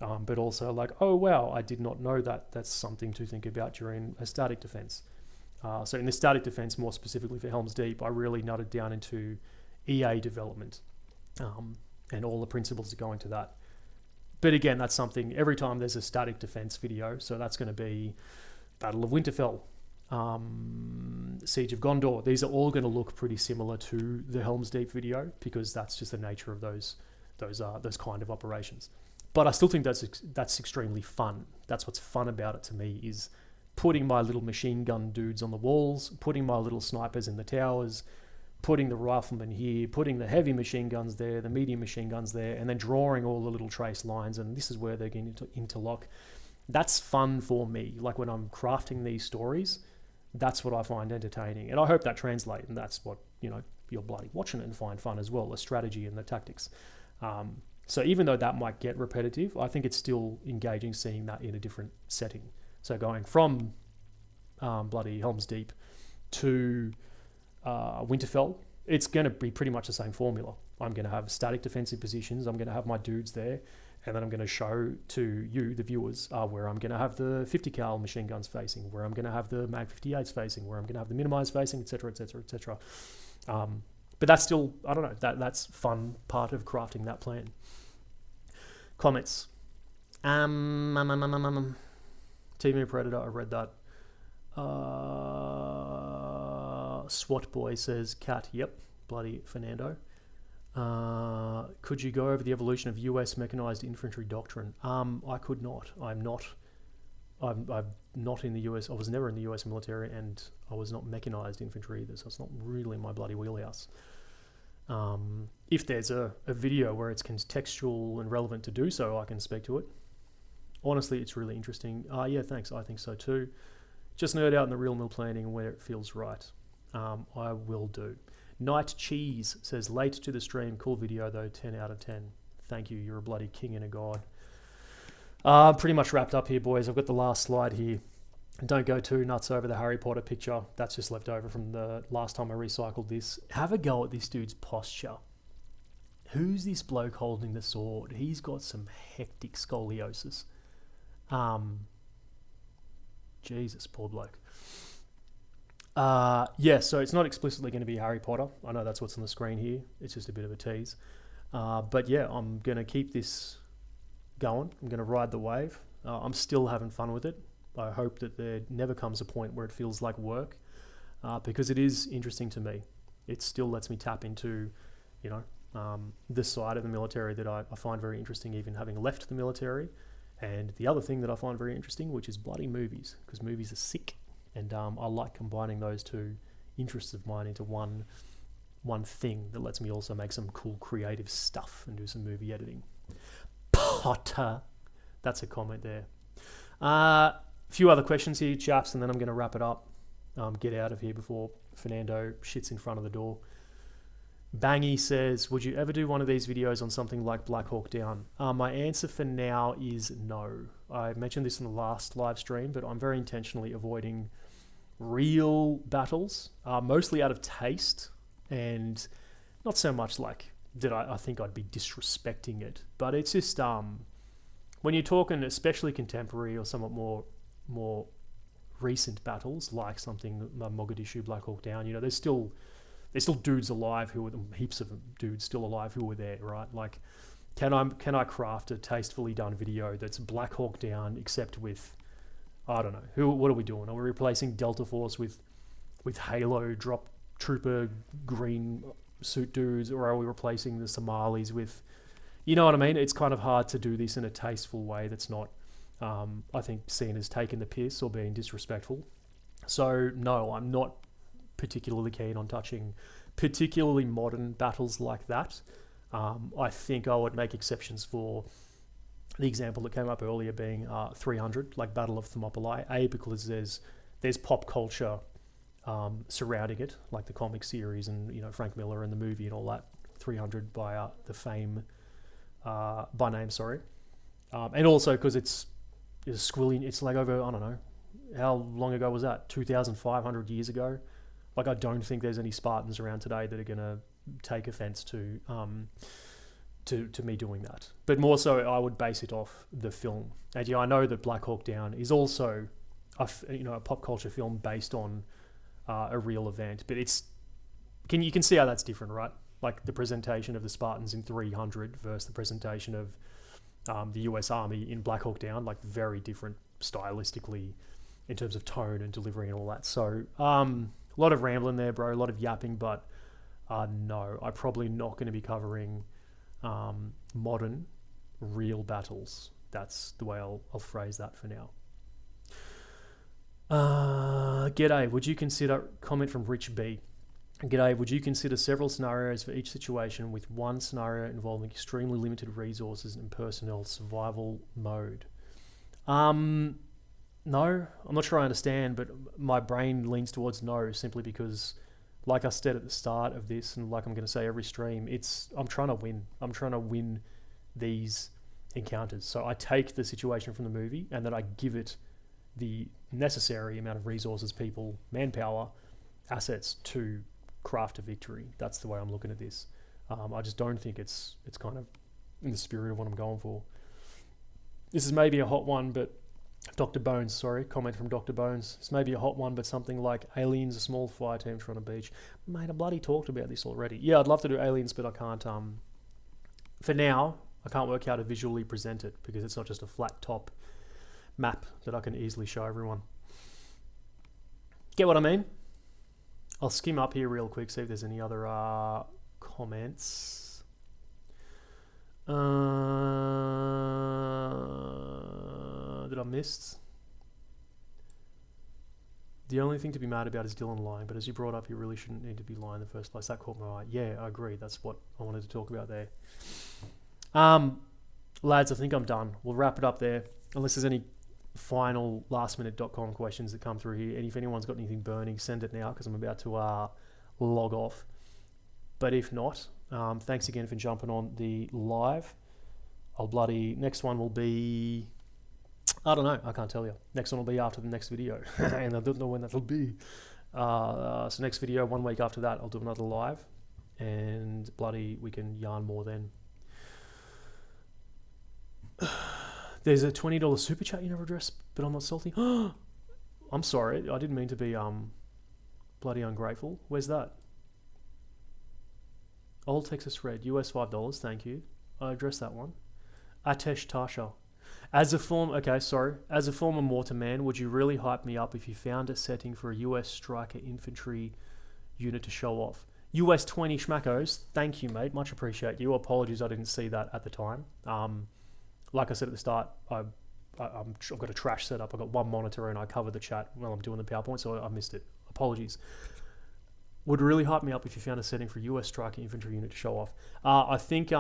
but also like, oh wow, I did not know that. That's something to think about during a static defense. So in the static defense, more specifically for Helm's Deep, I really nutted down into EA development and all the principles that go into that. But again, that's something every time there's a static defense video. So that's going to be Battle of Winterfell, Siege of Gondor. These are all going to look pretty similar to the Helm's Deep video because that's just the nature of those kind of operations. But I still think that's extremely fun. That's what's fun about it to me is putting my little machine gun dudes on the walls, putting my little snipers in the towers, putting the riflemen here, putting the heavy machine guns there, the medium machine guns there, and then drawing all the little trace lines, and this is where they're going to interlock. That's fun for me. Like when I'm crafting these stories, that's what I find entertaining. And I hope that translates, and that's what, you're bloody watching it and find fun as well, the strategy and the tactics. So even though that might get repetitive, I think it's still engaging seeing that in a different setting. So going from bloody Helm's Deep to Winterfell, it's going to be pretty much the same formula. I'm going to have static defensive positions. I'm going to have my dudes there. And then I'm going to show to you, the viewers, where I'm going to have the 50 cal machine guns facing, where I'm going to have the Mag 58s facing, where I'm going to have the minimized facing, etc., etc., etc. But that's still, I don't know, that's fun part of crafting that plan. Comments. Team Predator, I read that. SWAT Boy says, Cat, yep, bloody Fernando. Could you go over the evolution of US mechanized infantry doctrine? I could not. I'm not in the US. I was never in the US military, and I was not mechanized infantry either, so it's not really my bloody wheelhouse. If there's a video where it's contextual and relevant to do so, I can speak to it. Honestly, it's really interesting. Yeah, thanks. I think so too. Just nerd out in the real mill planning where it feels right. I will do. Night Cheese says, late to the stream. Cool video though, 10 out of 10. Thank you. You're a bloody king and a god. Pretty much wrapped up here, boys. I've got the last slide here. Don't go too nuts over the Harry Potter picture. That's just left over from the last time I recycled this. Have a go at this dude's posture. Who's this bloke holding the sword? He's got some hectic scoliosis. Jesus, poor bloke. Yeah, so it's not explicitly going to be Harry Potter. I know that's what's on the screen here. It's just a bit of a tease. But yeah, I'm going to keep this going. I'm going to ride the wave. I'm still having fun with it. I hope that there never comes a point where it feels like work, because it is interesting to me. It still lets me tap into, you know, this side of the military that I find very interesting, even having left the military. And the other thing that I find very interesting, which is bloody movies, because movies are sick, and I like combining those two interests of mine into one thing that lets me also make some cool creative stuff and do some movie editing. Potter. That's a comment there. Few other questions here, chaps, and then I'm going to wrap it up. Get out of here before Fernando shits in front of the door. Bangy says, would you ever do one of these videos on something like Black Hawk Down? My answer for now is no. I mentioned this in the last live stream, but I'm very intentionally avoiding real battles, mostly out of taste, and not so much like that I think I'd be disrespecting it, but it's just when you're talking especially contemporary or somewhat more recent battles, like something like Mogadishu, Black Hawk Down, you know, there's still dudes alive who were, heaps of dudes still alive who were there, right? Like, can I craft a tastefully done video that's Black Hawk Down, except with, I don't know, what are we doing? Are we replacing Delta Force with Halo drop trooper green suit dudes, or are we replacing the Somalis with, you know what I mean? It's kind of hard to do this in a tasteful way that's not, I think, seen as taking the piss or being disrespectful. So no, I'm not particularly keen on touching particularly modern battles like that. I think I would make exceptions for the example that came up earlier being 300, like Battle of Thermopylae, because there's pop culture surrounding it, like the comic series and, you know, Frank Miller and the movie and all that. 300 by name, sorry. And also because it's squillion, it's like over, I don't know, how long ago was that? 2,500 years ago. Like, I don't think there's any Spartans around today that are going to take offense to me doing that. But more so, I would base it off the film. And yeah, I know that Black Hawk Down is also a pop culture film based on a real event, but you can see how that's different, right? Like the presentation of the Spartans in 300 versus the presentation of the US Army in Black Hawk Down, like very different stylistically in terms of tone and delivery and all that. So a lot of rambling there, bro, a lot of yapping, but no, I'm probably not going to be covering modern real battles. That's the way I'll phrase that for now. G'day, would you consider, comment from Rich B. G'day, would you consider several scenarios for each situation with one scenario involving extremely limited resources and personnel survival mode? No, I'm not sure I understand, but my brain leans towards no, simply because, like I said at the start of this, and like I'm going to say every stream, I'm trying to win. I'm trying to win these encounters. So I take the situation from the movie and then I give it the necessary amount of resources, people, manpower, assets to craft a victory. That's the way I'm looking at this. I just don't think it's kind of in the spirit of what I'm going for. This is maybe a hot one, but Dr. Bones, sorry, comment from Dr. Bones. It's maybe a hot one, but something like Aliens, a small fire team on a beach. Mate, I bloody talked about this already. Yeah, I'd love to do Aliens, but I can't, for now, I can't work out how to visually present it because it's not just a flat top map that I can easily show everyone. Get what I mean? I'll skim up here real quick, see if there's any other comments. That I missed. The only thing to be mad about is Dylan lying, but as you brought up, you really shouldn't need to be lying in the first place. That caught my eye. Yeah, I agree. That's what I wanted to talk about there. Lads, I think I'm done. We'll wrap it up there. Unless there's any final lastminute.com questions that come through here. And if anyone's got anything burning, send it now because I'm about to log off. But if not, thanks again for jumping on the live. Next one will be I don't know. I can't tell you. Next one will be after the next video, and I don't know when that'll be. So next video, 1 week after that, I'll do another live, and bloody, we can yarn more then. There's a $20 super chat you never addressed, but I'm not salty. I'm sorry. I didn't mean to be bloody ungrateful. Where's that? Old Texas Red, US $5. Thank you. I addressed that one. Atesh Tasha. As a former mortar man, would you really hype me up if you found a setting for a US striker infantry unit to show off? US 20 schmackos. Thank you, mate. Much appreciate you. Apologies, I didn't see that at the time. Like I said at the start, I've got a trash setup. I've got one monitor and I cover the chat while I'm doing the PowerPoint, so I missed it. Apologies. Would really hype me up if you found a setting for US striker infantry unit to show off. I think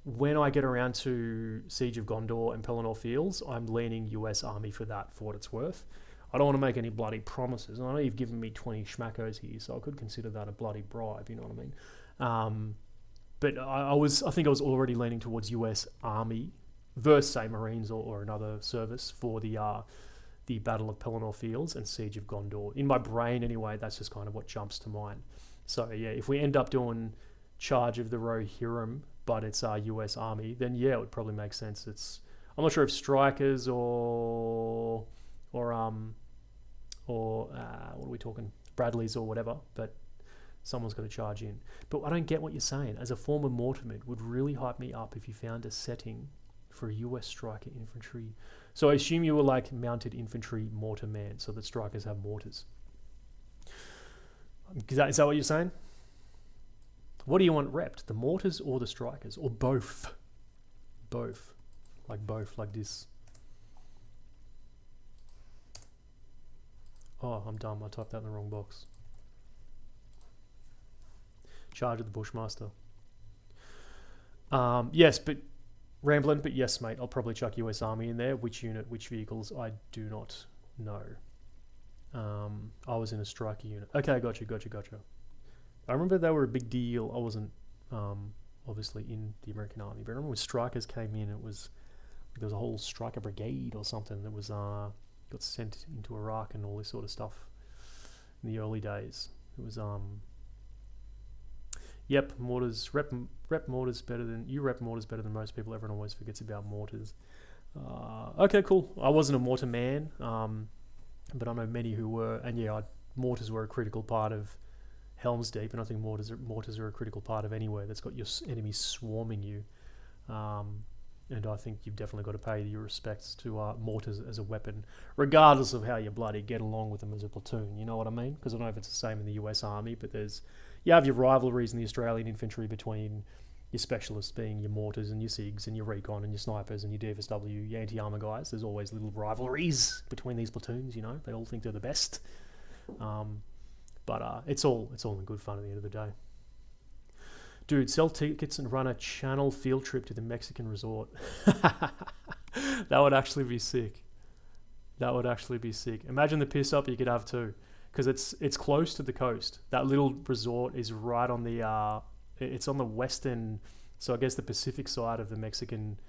when I get around to Siege of Gondor and Pelennor Fields, I'm leaning US Army for that, for what it's worth. I don't want to make any bloody promises. I know you've given me 20 schmackos here, so I could consider that a bloody bribe, you know what I mean? But I think I was already leaning towards US Army versus, say, Marines or another service for the Battle of Pelennor Fields and Siege of Gondor. In my brain, anyway, that's just kind of what jumps to mind. So, yeah, if we end up doing Charge of the Rohirrim, but it's our US Army, then, yeah, it would probably make sense. I'm not sure if strikers or what are we talking? Bradleys or whatever, but someone's got to charge in. But I don't get what you're saying. As a former mortarman, would really hype me up if you found a setting for a US striker infantry. So I assume you were like mounted infantry mortar man, so that strikers have mortars. Is that what you're saying? What do you want repped? The mortars or the strikers? Or both? Both. Like this. Oh, I'm dumb. I typed that in the wrong box. Charge of the Bushmaster. Yes, but rambling, but yes, mate. I'll probably chuck US Army in there. Which unit, which vehicles, I do not know. I was in a striker unit. Okay, gotcha. I remember they were a big deal. I wasn't obviously in the American Army, but I remember when strikers came in, there was a whole striker brigade or something that was got sent into Iraq and all this sort of stuff in the early days. It was yep, mortars. Rep mortars better than you. Rep mortars better than most people. Everyone always forgets about mortars. Okay, cool. I wasn't a mortar man, but I know many who were, and yeah, mortars were a critical part of Helm's Deep, and I think mortars are a critical part of anywhere that's got your enemies swarming you. And I think you've definitely got to pay your respects to mortars as a weapon, regardless of how you bloody get along with them as a platoon. You know what I mean? Because I don't know if it's the same in the US Army, but you have your rivalries in the Australian infantry between your specialists being your mortars and your SIGs and your recon and your snipers and your DFSW, your anti-armor guys. There's always little rivalries between these platoons, you know. They all think they're the best. But it's all in good fun at the end of the day. Dude, sell tickets and run a channel field trip to the Mexican resort. That would actually be sick. Imagine the piss up you could have too, because it's close to the coast. That little resort is right on the it's on the western, so I guess the Pacific side of the Mexican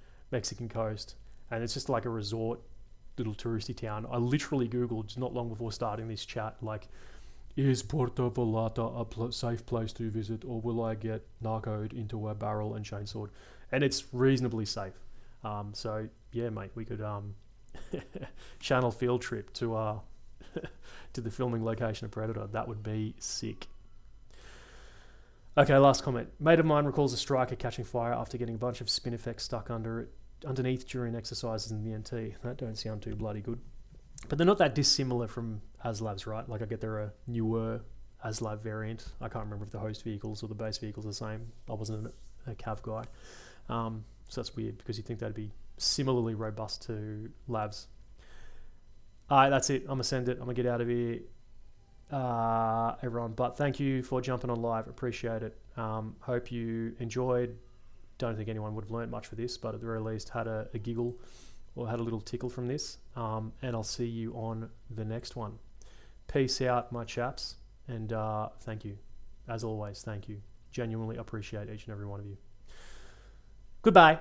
coast, and it's just like a resort, little touristy town. I literally Googled not long before starting this chat, like, is Puerto Vallarta a safe place to visit, or will I get narcoed into a barrel and chainsawed? And it's reasonably safe. So yeah, mate, we could channel field trip to to the filming location of Predator. That would be sick. Okay, last comment. Mate of mine recalls a striker catching fire after getting a bunch of spin effects stuck underneath during exercises in the NT. That don't sound too bloody good. But they're not that dissimilar from ASLAVs, right? Like, I get they're a newer ASLAV variant. I can't remember if the host vehicles or the base vehicles are the same. I wasn't a cav guy. So that's weird, because you'd think that'd be similarly robust to labs. Alright, that's it. I'm going to send it. I'm going to get out of here, everyone. But thank you for jumping on live. Appreciate it. Hope you enjoyed. Don't think anyone would have learned much for this, but at the very least had a giggle or had a little tickle from this. And I'll see you on the next one. Peace out, my chaps. And thank you. As always, thank you. Genuinely appreciate each and every one of you. Goodbye.